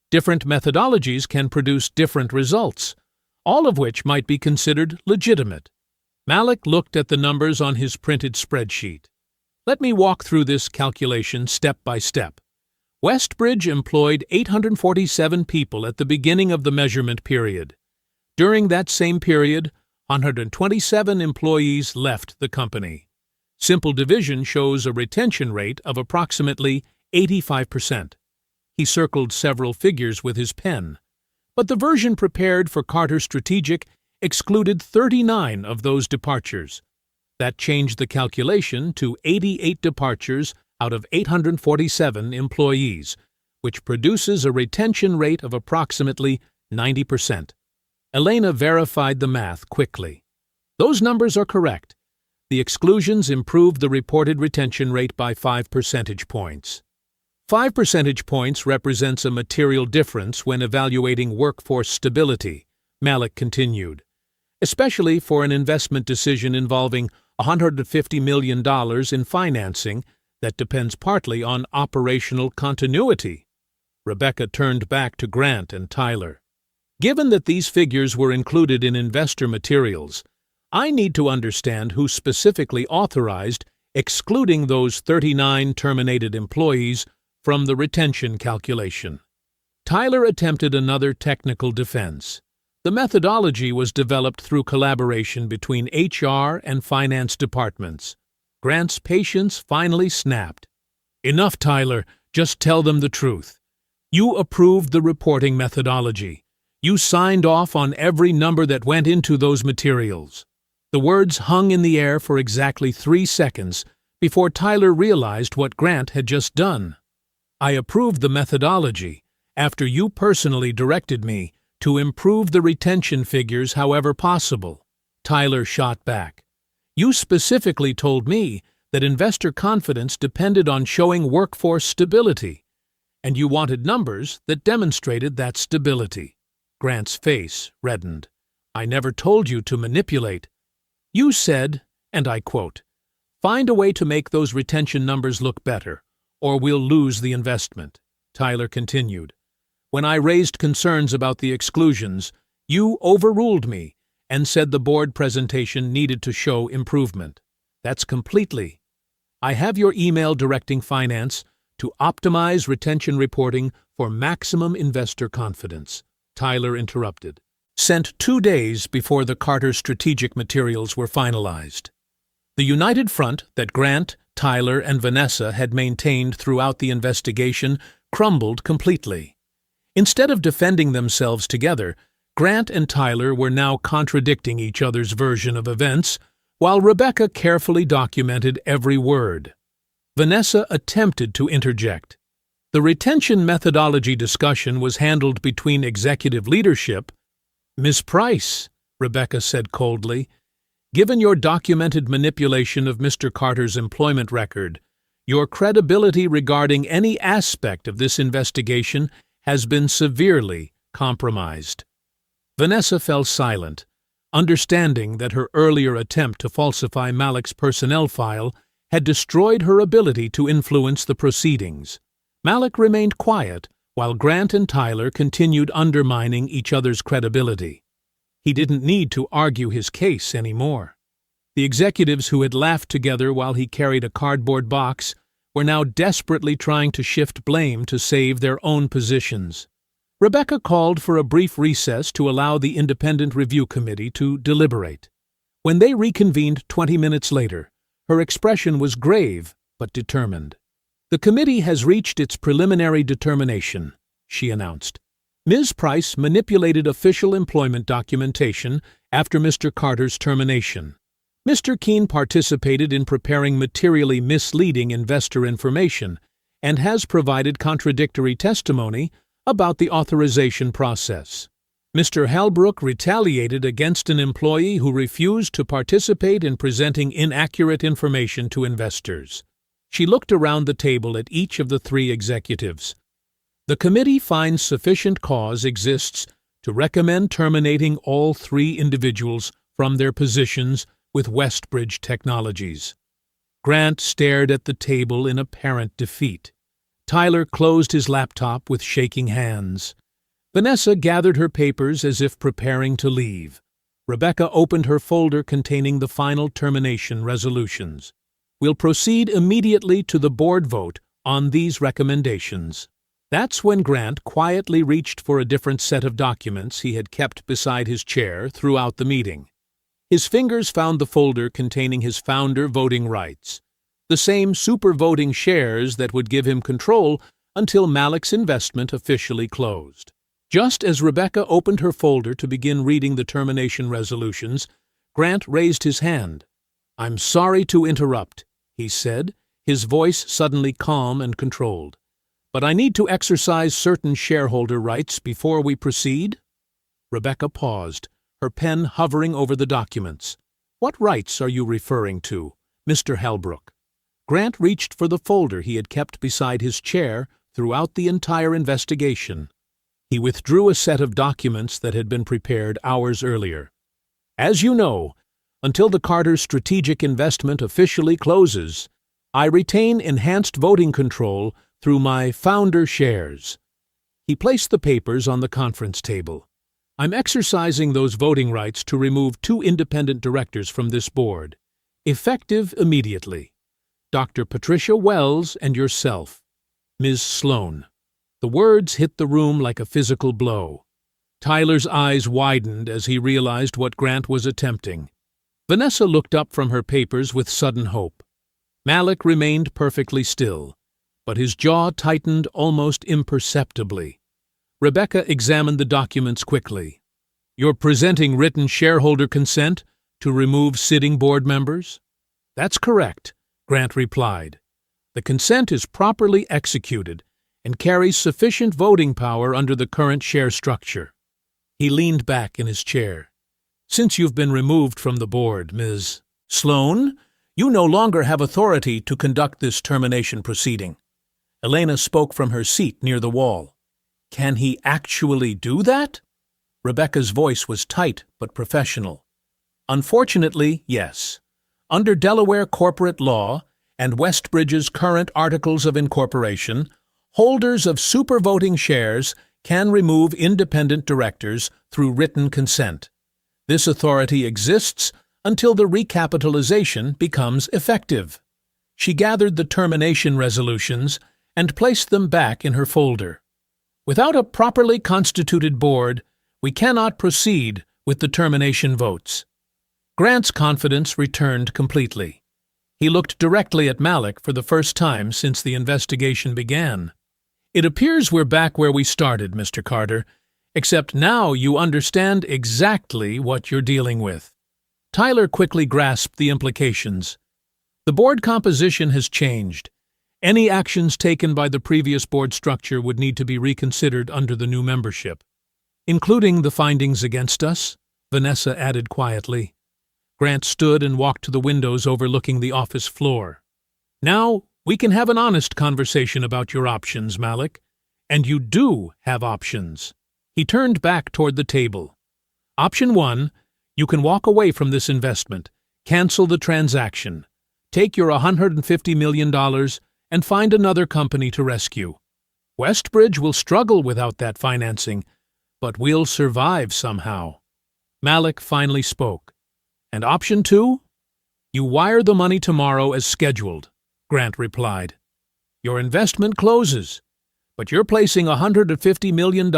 Different methodologies can produce different results, all of which might be considered legitimate. Malik looked at the numbers on his printed spreadsheet. Let me walk through this calculation step by step. Westbridge employed 847 people at the beginning of the measurement period. During that same period, 127 employees left the company. Simple division shows a retention rate of approximately 85%. He circled several figures with his pen, but the version prepared for Carter Strategic excluded 39 of those departures. That changed the calculation to 88 departures out of 847 employees, which produces a retention rate of approximately 90%. Elena verified the math quickly. Those numbers are correct. The exclusions improved the reported retention rate by 5 percentage points. 5 percentage points represents a material difference when evaluating workforce stability, Malik continued, especially for an investment decision involving $150 million in financing that depends partly on operational continuity. Rebecca turned back to Grant and Tyler. Given that these figures were included in investor materials, I need to understand who specifically authorized excluding those 39 terminated employees from the retention calculation. Tyler attempted another technical defense. The methodology was developed through collaboration between HR and finance departments. Grant's patience finally snapped. Enough, Tyler. Just tell them the truth. You approved the reporting methodology. You signed off on every number that went into those materials. The words hung in the air for exactly 3 seconds before Tyler realized what Grant had just done. I approved the methodology after you personally directed me to improve the retention figures however possible. Tyler shot back. You specifically told me that investor confidence depended on showing workforce stability, and you wanted numbers that demonstrated that stability. Grant's face reddened. I never told you to manipulate. You said, and I quote, "Find a way to make those retention numbers look better, or we'll lose the investment." Tyler continued. When I raised concerns about the exclusions, you overruled me and said the board presentation needed to show improvement. That's completely. I have your email directing finance to optimize retention reporting for maximum investor confidence. Tyler interrupted. Sent 2 days before the Carter strategic materials were finalized. The united front that Grant, Tyler, and Vanessa had maintained throughout the investigation crumbled completely. Instead of defending themselves together, Grant and Tyler were now contradicting each other's version of events, while Rebecca carefully documented every word. Vanessa attempted to interject. The retention methodology discussion was handled between executive leadership. "Miss Price," Rebecca said coldly, "given your documented manipulation of Mr. Carter's employment record, your credibility regarding any aspect of this investigation has been severely compromised." Vanessa fell silent, understanding that her earlier attempt to falsify Malik's personnel file had destroyed her ability to influence the proceedings. Malik remained quiet, while Grant and Tyler continued undermining each other's credibility. He didn't need to argue his case anymore. The executives who had laughed together while he carried a cardboard box were now desperately trying to shift blame to save their own positions. Rebecca called for a brief recess to allow the independent review committee to deliberate. When they reconvened 20 minutes later, her expression was grave but determined. "The committee has reached its preliminary determination," she announced. "Ms. Price manipulated official employment documentation after Mr. Carter's termination. Mr. Keene participated in preparing materially misleading investor information and has provided contradictory testimony about the authorization process. Mr. Halbrook retaliated against an employee who refused to participate in presenting inaccurate information to investors." She looked around the table at each of the three executives. "The committee finds sufficient cause exists to recommend terminating all three individuals from their positions with Westbridge Technologies." Grant stared at the table in apparent defeat. Tyler closed his laptop with shaking hands. Vanessa gathered her papers as if preparing to leave. Rebecca opened her folder containing the final termination resolutions. "We'll proceed immediately to the board vote on these recommendations." That's when Grant quietly reached for a different set of documents he had kept beside his chair throughout the meeting. His fingers found the folder containing his founder voting rights, the same super voting shares that would give him control until Malik's investment officially closed. Just as Rebecca opened her folder to begin reading the termination resolutions, Grant raised his hand. "I'm sorry to interrupt," he said, his voice suddenly calm and controlled. "But I need to exercise certain shareholder rights before we proceed." Rebecca paused, her pen hovering over the documents. "What rights are you referring to, Mr. Halbrook?" Grant reached for the folder he had kept beside his chair throughout the entire investigation. He withdrew a set of documents that had been prepared hours earlier. "As you know, until the Carter strategic investment officially closes, I retain enhanced voting control through my founder shares." He placed the papers on the conference table. "I'm exercising those voting rights to remove 2 independent directors from this board, effective immediately. Dr. Patricia Wells and yourself, Ms. Sloan." The words hit the room like a physical blow. Tyler's eyes widened as he realized what Grant was attempting. Vanessa looked up from her papers with sudden hope. Malik remained perfectly still, but his jaw tightened almost imperceptibly. Rebecca examined the documents quickly. "You're presenting written shareholder consent to remove sitting board members?" "That's correct," Grant replied. "The consent is properly executed and carries sufficient voting power under the current share structure." He leaned back in his chair. "Since you've been removed from the board, Ms. Sloan, you no longer have authority to conduct this termination proceeding." Elena spoke from her seat near the wall. "Can he actually do that?" Rebecca's voice was tight but professional. "Unfortunately, yes. Under Delaware corporate law and Westbridge's current Articles of Incorporation, holders of supervoting shares can remove independent directors through written consent. This authority exists until the recapitalization becomes effective." She gathered the termination resolutions and placed them back in her folder. "Without a properly constituted board, we cannot proceed with the termination votes." Grant's confidence returned completely. He looked directly at Malik for the first time since the investigation began. "It appears we're back where we started, Mr. Carter, Except now you understand exactly what you're dealing with. Tyler quickly grasped the implications. The board composition has changed. Any actions taken by the previous board structure would need to be reconsidered under the new membership. Including the findings against us, Vanessa added quietly. Grant stood and walked to the windows overlooking the office floor. Now, we can have an honest conversation about your options, Malik. And you do have options. He turned back toward the table. Option 1, you can walk away from this investment, cancel the transaction, take your $150 million, and find another company to rescue. Westbridge will struggle without that financing, but we'll survive somehow. Malik finally spoke. And option 2? You wire the money tomorrow as scheduled, Grant replied. Your investment closes, but you're placing $150 million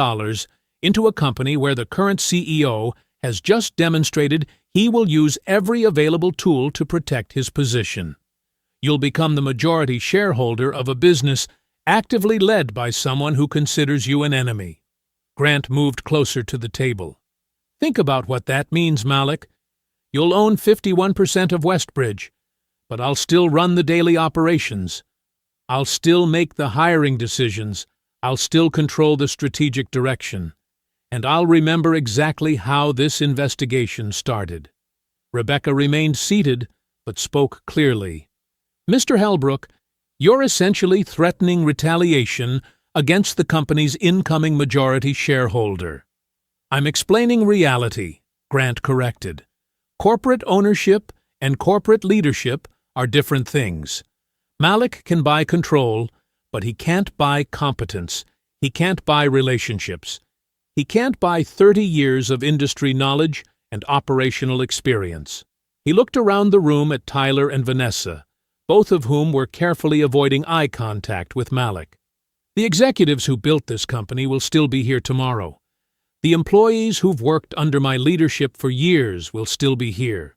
into a company where the current CEO has just demonstrated he will use every available tool to protect his position. You'll become the majority shareholder of a business actively led by someone who considers you an enemy. Grant moved closer to the table. Think about what that means, Malik. You'll own 51% of Westbridge, but I'll still run the daily operations. I'll still make the hiring decisions. I'll still control the strategic direction. And I'll remember exactly how this investigation started. Rebecca remained seated, but spoke clearly. Mr. Hellbrook, you're essentially threatening retaliation against the company's incoming majority shareholder. I'm explaining reality, Grant corrected. Corporate ownership and corporate leadership are different things. Malik can buy control, but he can't buy competence. He can't buy relationships. He can't buy 30 years of industry knowledge and operational experience. He looked around the room at Tyler and Vanessa, both of whom were carefully avoiding eye contact with Malik. The executives who built this company will still be here tomorrow. The employees who've worked under my leadership for years will still be here.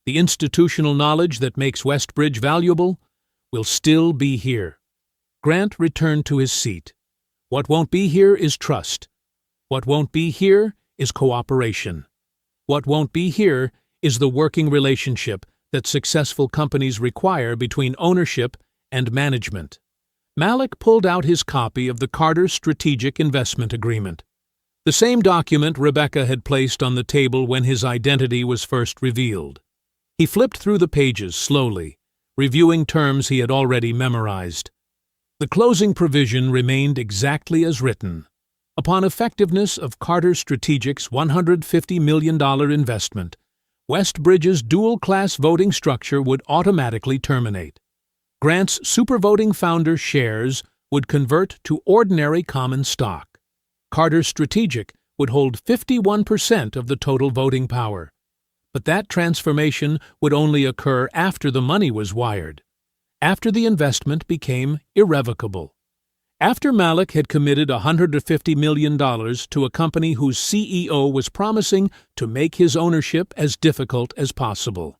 The institutional knowledge that makes Westbridge valuable will still be here. Grant returned to his seat. What won't be here is trust. What won't be here is cooperation. What won't be here is the working relationship that successful companies require between ownership and management. Malik pulled out his copy of the Carter Strategic Investment Agreement, the same document Rebecca had placed on the table when his identity was first revealed. He flipped through the pages slowly, reviewing terms he had already memorized. The closing provision remained exactly as written. Upon effectiveness of Carter Strategic's $150 million investment, Westbridge's dual-class voting structure would automatically terminate. Grant's supervoting founder shares would convert to ordinary common stock. Carter Strategic would hold 51% of the total voting power. But that transformation would only occur after the money was wired, after the investment became irrevocable. After Malik had committed $150 million to a company whose CEO was promising to make his ownership as difficult as possible.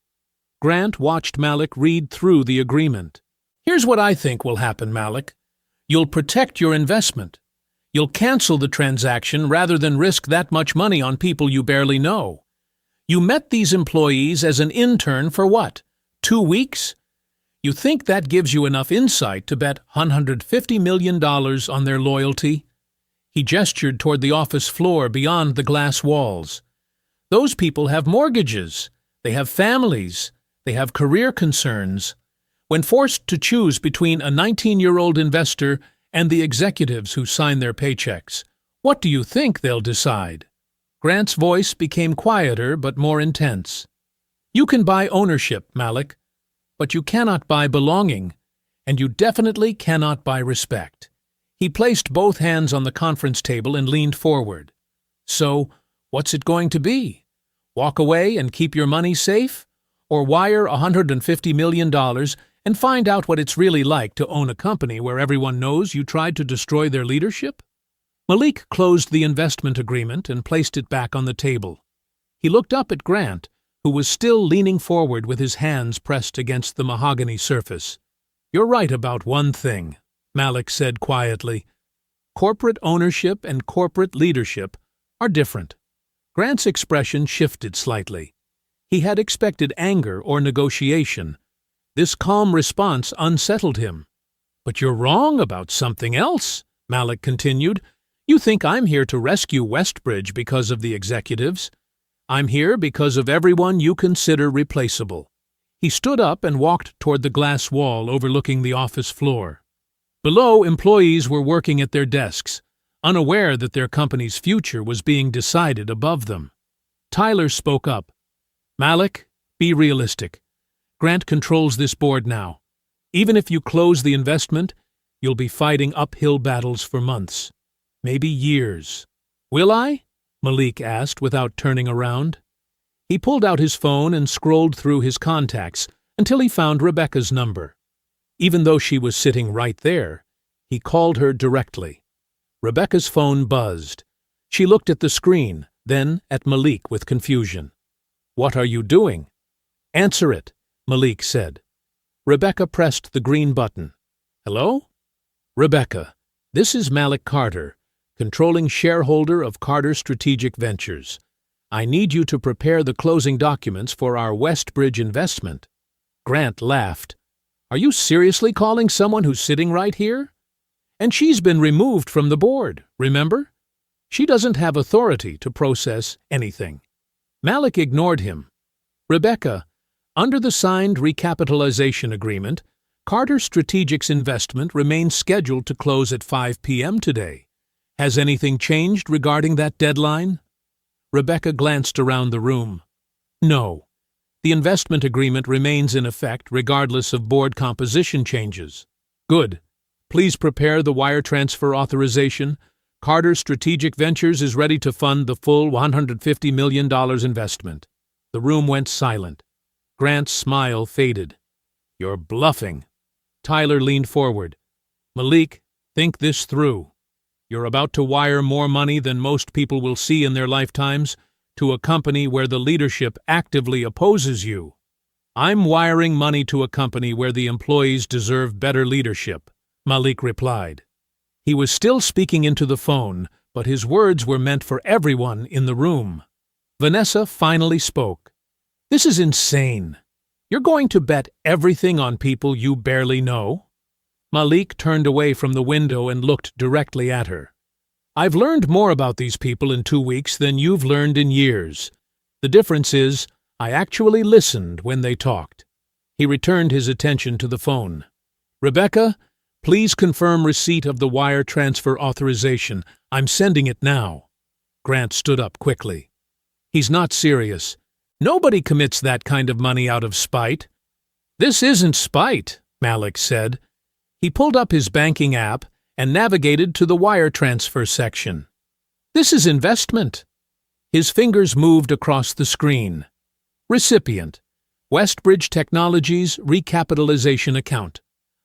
Grant watched Malik read through the agreement. Here's what I think will happen, Malik. You'll protect your investment. You'll cancel the transaction rather than risk that much money on people you barely know. You met these employees as an intern for what? 2 weeks? You think that gives you enough insight to bet $150 million on their loyalty? He gestured toward the office floor beyond the glass walls. Those people have mortgages. They have families. They have career concerns. When forced to choose between a 19-year-old investor and the executives who sign their paychecks, what do you think they'll decide? Grant's voice became quieter but more intense. You can buy ownership, Malik, but you cannot buy belonging, and you definitely cannot buy respect. He placed both hands on the conference table and leaned forward. So, what's it going to be? Walk away and keep your money safe? Or wire $150 million and find out what it's really like to own a company where everyone knows you tried to destroy their leadership? Malik closed the investment agreement and placed it back on the table. He looked up at Grant, who was still leaning forward with his hands pressed against the mahogany surface. You're right about one thing, Malik said quietly. Corporate ownership and corporate leadership are different. Grant's expression shifted slightly. He had expected anger or negotiation. This calm response unsettled him. "But you're wrong about something else," Malik continued. "You think I'm here to rescue Westbridge because of the executives. I'm here because of everyone you consider replaceable." He stood up and walked toward the glass wall overlooking the office floor. Below, employees were working at their desks, unaware that their company's future was being decided above them. Tyler spoke up. "Malik, be realistic. Grant controls this board now. Even if you close the investment, you'll be fighting uphill battles for months, maybe years." "Will I?" Malik asked without turning around. He pulled out his phone and scrolled through his contacts until he found Rebecca's number. Even though she was sitting right there, he called her directly. Rebecca's phone buzzed. She looked at the screen, then at Malik with confusion. "What are you doing?" "Answer it," Malik said. Rebecca pressed the green button. "Hello?" "Rebecca, this is Malik Carter, controlling shareholder of Carter Strategic Ventures. I need you to prepare the closing documents for our Westbridge investment." Grant laughed. "Are you seriously calling someone who's sitting right here? And she's been removed from the board, remember? She doesn't have authority to process anything." Malik ignored him. "Rebecca, under the signed recapitalization agreement, Carter Strategic's investment remains scheduled to close at 5 p.m. today. Has anything changed regarding that deadline?" Rebecca glanced around the room. "No. The investment agreement remains in effect regardless of board composition changes." "Good. Please prepare the wire transfer authorization. Carter Strategic Ventures is ready to fund the full $150 million investment." The room went silent. Grant's smile faded. "You're bluffing." Tyler leaned forward. "Malik, think this through. You're about to wire more money than most people will see in their lifetimes to a company where the leadership actively opposes you. I'm wiring money to a company where the employees deserve better leadership," Malik replied. He was still speaking into the phone, but his words were meant for everyone in the room. Vanessa finally spoke. "This is insane. You're going to bet everything on people you barely know?" Malik turned away from the window and looked directly at her. "I've learned more about these people in 2 weeks than you've learned in years. The difference is, I actually listened when they talked." He returned his attention to the phone. "Rebecca, please confirm receipt of the wire transfer authorization. I'm sending it now." Grant stood up quickly. "He's not serious. Nobody commits that kind of money out of spite." "This isn't spite," Malik said. He pulled up his banking app and navigated to the wire transfer section. "This is investment." His fingers moved across the screen. "Recipient: Westbridge Technologies recapitalization account.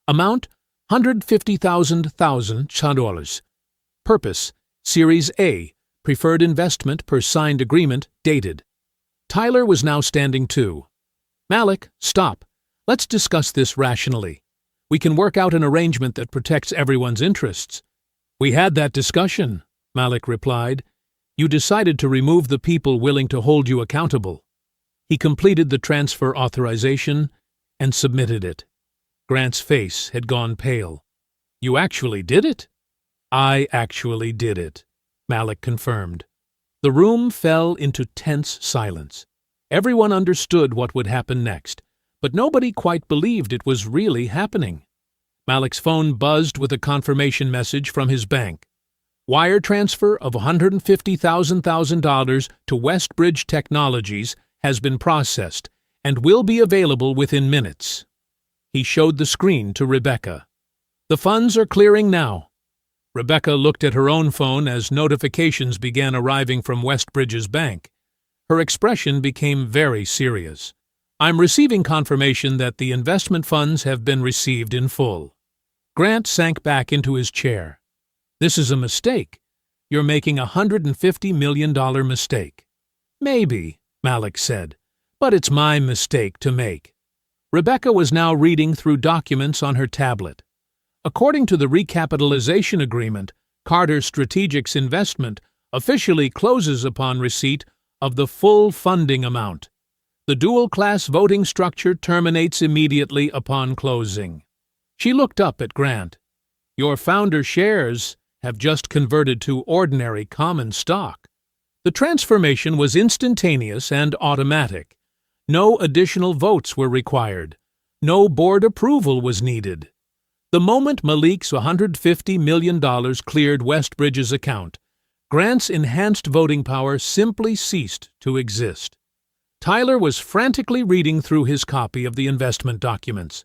Amount: $150,000. Purpose: Series A, preferred investment per signed agreement, dated." Tyler was now standing too. "Malik, stop. Let's discuss this rationally. We can work out an arrangement that protects everyone's interests." "We had that discussion," Malik replied. "You decided to remove the people willing to hold you accountable." He completed the transfer authorization and submitted it. Grant's face had gone pale. "You actually did it?" "I actually did it," Malik confirmed. The room fell into tense silence. Everyone understood what would happen next, but nobody quite believed it was really happening. Malik's phone buzzed with a confirmation message from his bank. "Wire transfer of $150,000 to Westbridge Technologies has been processed and will be available within minutes." He showed the screen to Rebecca. "The funds are clearing now." Rebecca looked at her own phone as notifications began arriving from Westbridge's bank. Her expression became very serious. "I'm receiving confirmation that the investment funds have been received in full." Grant sank back into his chair. "This is a mistake. You're making a $150 million mistake." "Maybe," Malik said, "but it's my mistake to make." Rebecca was now reading through documents on her tablet. According to the recapitalization agreement, Carter Strategic's investment officially closes upon receipt of the full funding amount. The dual-class voting structure terminates immediately upon closing. She looked up at Grant. Your founder shares have just converted to ordinary common stock. The transformation was instantaneous and automatic. No additional votes were required. No board approval was needed. The moment Malik's $150 million cleared Westbridge's account, Grant's enhanced voting power simply ceased to exist. Tyler was frantically reading through his copy of the investment documents.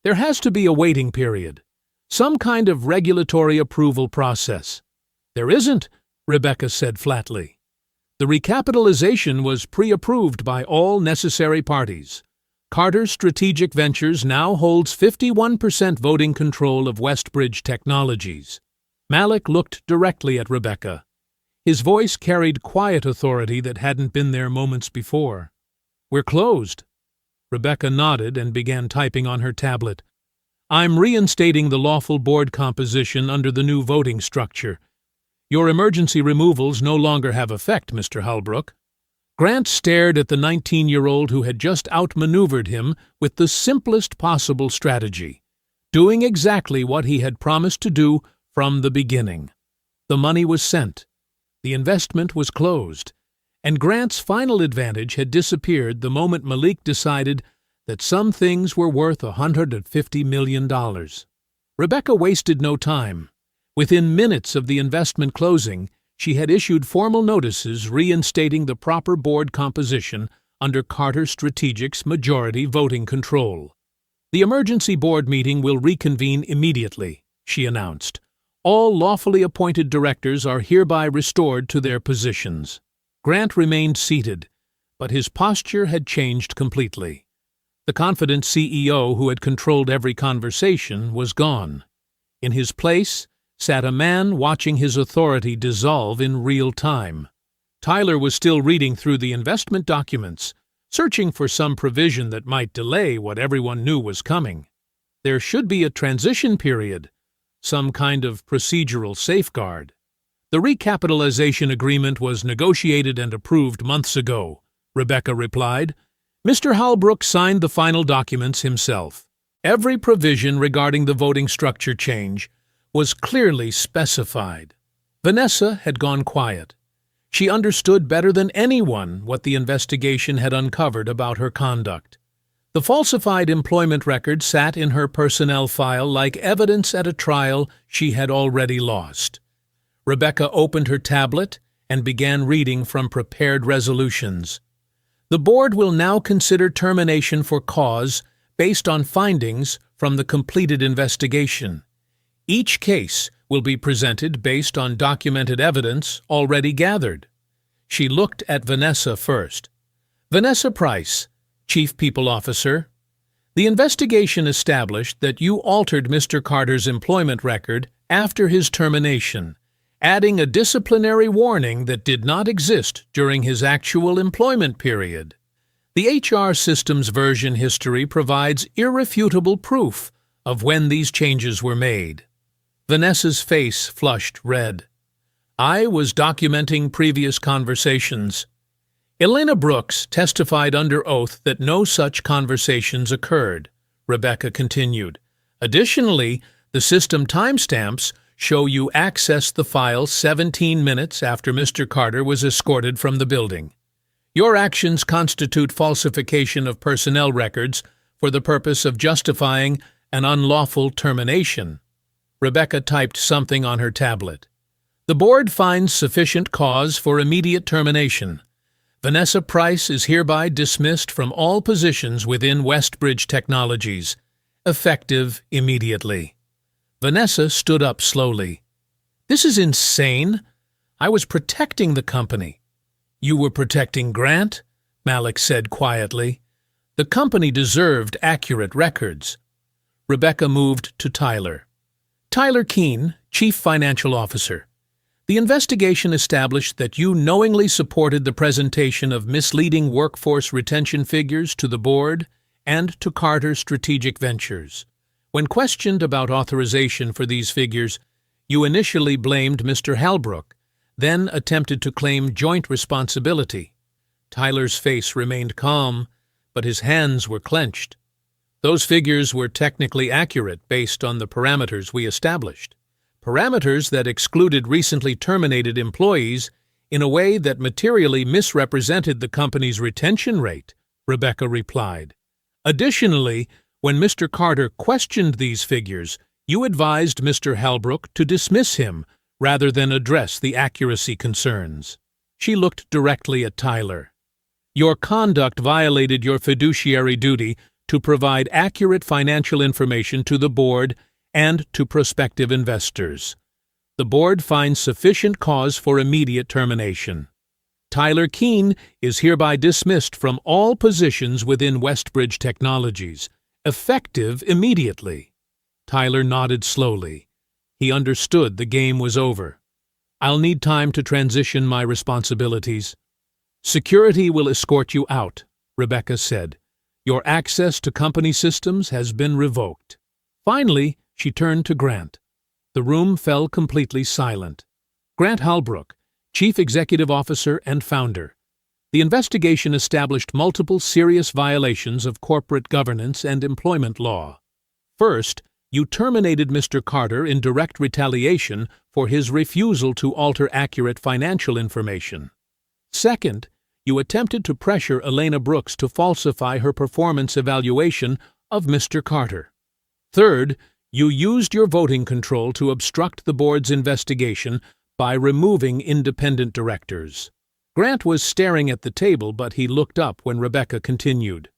There has to be a waiting period, some kind of regulatory approval process. There isn't, Rebecca said flatly. The recapitalization was pre-approved by all necessary parties. Carter Strategic Ventures now holds 51% voting control of Westbridge Technologies. Malik looked directly at Rebecca. His voice carried quiet authority that hadn't been there moments before. We're closed. Rebecca nodded and began typing on her tablet. I'm reinstating the lawful board composition under the new voting structure. Your emergency removals no longer have effect, Mr. Halbrook. Grant stared at the 19-year-old who had just outmaneuvered him with the simplest possible strategy, doing exactly what he had promised to do from the beginning. The money was sent. The investment was closed, and Grant's final advantage had disappeared the moment Malik decided that some things were worth $150 million. Rebecca wasted no time. Within minutes of the investment closing, she had issued formal notices reinstating the proper board composition under Carter Strategic's majority voting control. The emergency board meeting will reconvene immediately, she announced. All lawfully appointed directors are hereby restored to their positions. Grant remained seated, but his posture had changed completely. The confident CEO who had controlled every conversation was gone. In his place sat a man watching his authority dissolve in real time. Tyler was still reading through the investment documents, searching for some provision that might delay what everyone knew was coming. There should be a transition period, some kind of procedural safeguard. The recapitalization agreement was negotiated and approved months ago, Rebecca replied. Mr. Halbrook signed the final documents himself. Every provision regarding the voting structure change was clearly specified. Vanessa had gone quiet. She understood better than anyone what the investigation had uncovered about her conduct. The falsified employment record sat in her personnel file like evidence at a trial she had already lost. Rebecca opened her tablet and began reading from prepared resolutions. The board will now consider termination for cause based on findings from the completed investigation. Each case will be presented based on documented evidence already gathered. She looked at Vanessa first. Vanessa Price, Chief People Officer. The investigation established that you altered Mr. Carter's employment record after his termination, adding a disciplinary warning that did not exist during his actual employment period. The HR system's version history provides irrefutable proof of when these changes were made. Vanessa's face flushed red. I was documenting previous conversations. Elena Brooks testified under oath that no such conversations occurred, Rebecca continued. Additionally, the system timestamps show you accessed the file 17 minutes after Mr. Carter was escorted from the building. Your actions constitute falsification of personnel records for the purpose of justifying an unlawful termination. Rebecca typed something on her tablet. The board finds sufficient cause for immediate termination. Vanessa Price is hereby dismissed from all positions within Westbridge Technologies, effective immediately. Vanessa stood up slowly. This is insane. I was protecting the company. You were protecting Grant? Malik said quietly. The company deserved accurate records. Rebecca moved to Tyler. Tyler Keene, Chief Financial Officer. The investigation established that you knowingly supported the presentation of misleading workforce retention figures to the board and to Carter Strategic Ventures. When questioned about authorization for these figures, you initially blamed Mr. Halbrook, then attempted to claim joint responsibility. Tyler's face remained calm, but his hands were clenched. Those figures were technically accurate based on the parameters we established. Parameters that excluded recently terminated employees in a way that materially misrepresented the company's retention rate, Rebecca replied. Additionally, when Mr. Carter questioned these figures, you advised Mr. Halbrook to dismiss him rather than address the accuracy concerns. She looked directly at Tyler. Your conduct violated your fiduciary duty to provide accurate financial information to the board and to prospective investors. The board finds sufficient cause for immediate termination. Tyler Keene is hereby dismissed from all positions within Westbridge Technologies, effective immediately. Tyler nodded slowly. He understood the game was over. I'll need time to transition my responsibilities. Security will escort you out, Rebecca said. Your access to company systems has been revoked. Finally, she turned to Grant. The room fell completely silent. Grant Halbrook, Chief Executive Officer and Founder. The investigation established multiple serious violations of corporate governance and employment law. First, you terminated Mr. Carter in direct retaliation for his refusal to alter accurate financial information. Second, you attempted to pressure Elena Brooks to falsify her performance evaluation of Mr. Carter. Third, you used your voting control to obstruct the board's investigation by removing independent directors. Grant was staring at the table, but he looked up when Rebecca continued.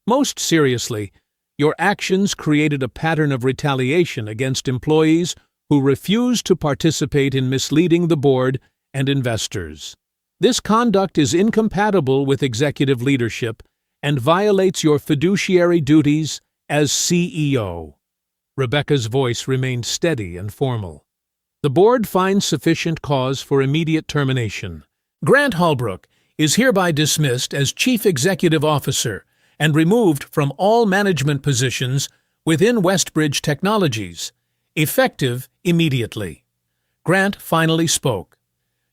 Most seriously, your actions created a pattern of retaliation against employees who refused to participate in misleading the board and investors. This conduct is incompatible with executive leadership and violates your fiduciary duties as CEO. Rebecca's voice remained steady and formal. The board finds sufficient cause for immediate termination. Grant Halbrook is hereby dismissed as Chief Executive Officer and removed from all management positions within Westbridge Technologies, effective immediately. Grant finally spoke.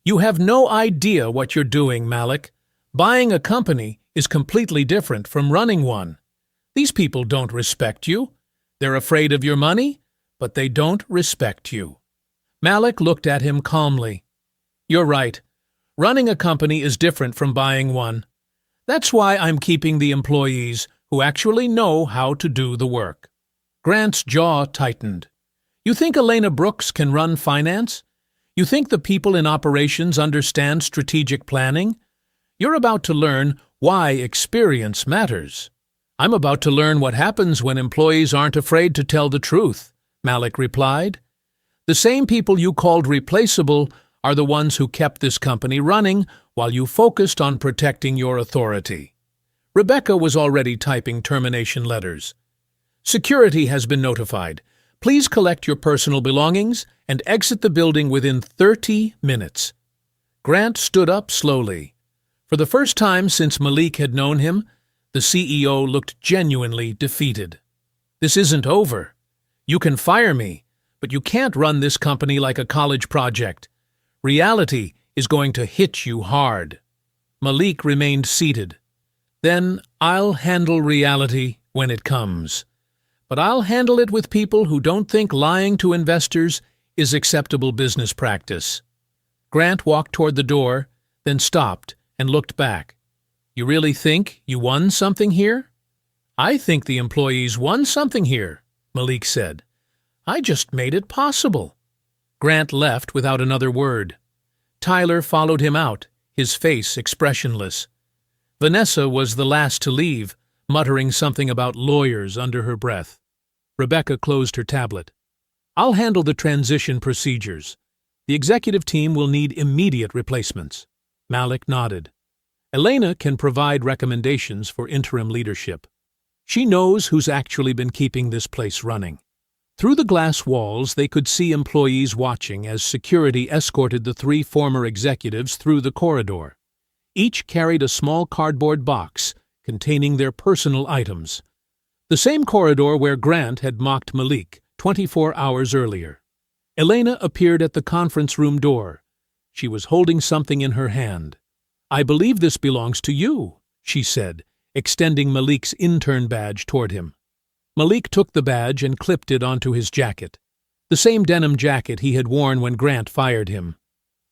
You have no idea what you're doing, Malik. Buying a company is completely different from running one. These people don't respect you. They're afraid of your money, but they don't respect you. Malik looked at him calmly. You're right. Running a company is different from buying one. That's why I'm keeping the employees who actually know how to do the work. Grant's jaw tightened. You think Elena Brooks can run finance? You think the people in operations understand strategic planning? You're about to learn why experience matters. I'm about to learn what happens when employees aren't afraid to tell the truth, Malik replied. The same people you called replaceable are the ones who kept this company running while you focused on protecting your authority. Rebecca was already typing termination letters. Security has been notified. Please collect your personal belongings and exit the building within 30 minutes. Grant stood up slowly. For the first time since Malik had known him, the CEO looked genuinely defeated. This isn't over. You can fire me, but you can't run this company like a college project. Reality is going to hit you hard. Malik remained seated. Then I'll handle reality when it comes. But I'll handle it with people who don't think lying to investors is acceptable business practice. Grant walked toward the door, then stopped and looked back. You really think you won something here? I think the employees won something here, Malik said. I just made it possible. Grant left without another word. Tyler followed him out, his face expressionless. Vanessa was the last to leave, muttering something about lawyers under her breath. Rebecca closed her tablet. I'll handle the transition procedures. The executive team will need immediate replacements. Malik nodded. Elena can provide recommendations for interim leadership. She knows who's actually been keeping this place running. Through the glass walls, they could see employees watching as security escorted the 3 former executives through the corridor. Each carried a small cardboard box containing their personal items. The same corridor where Grant had mocked Malik 24 hours earlier. Elena appeared at the conference room door. She was holding something in her hand. "I believe this belongs to you," she said, extending Malik's intern badge toward him. Malik took the badge and clipped it onto his jacket, the same denim jacket he had worn when Grant fired him.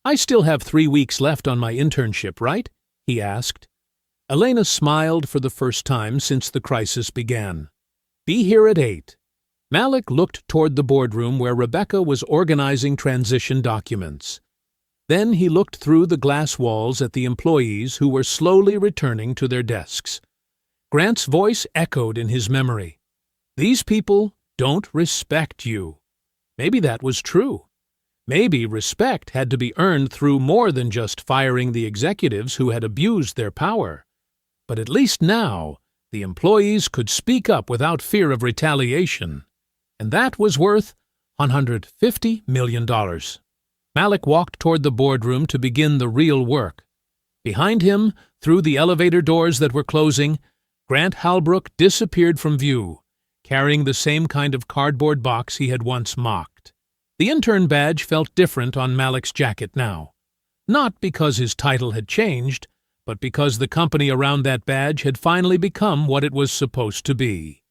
"I still have 3 weeks left on my internship, right?" he asked. Elena smiled for the first time since the crisis began. "Be here at 8. Malik looked toward the boardroom where Rebecca was organizing transition documents. Then he looked through the glass walls at the employees who were slowly returning to their desks. Grant's voice echoed in his memory. "These people don't respect you." Maybe that was true. Maybe respect had to be earned through more than just firing the executives who had abused their power. But at least now, the employees could speak up without fear of retaliation. And that was worth $150 million. Malik walked toward the boardroom to begin the real work. Behind him, through the elevator doors that were closing, Grant Halbrook disappeared from view, carrying the same kind of cardboard box he had once mocked. The intern badge felt different on Malik's jacket now. Not because his title had changed, but because the company around that badge had finally become what it was supposed to be.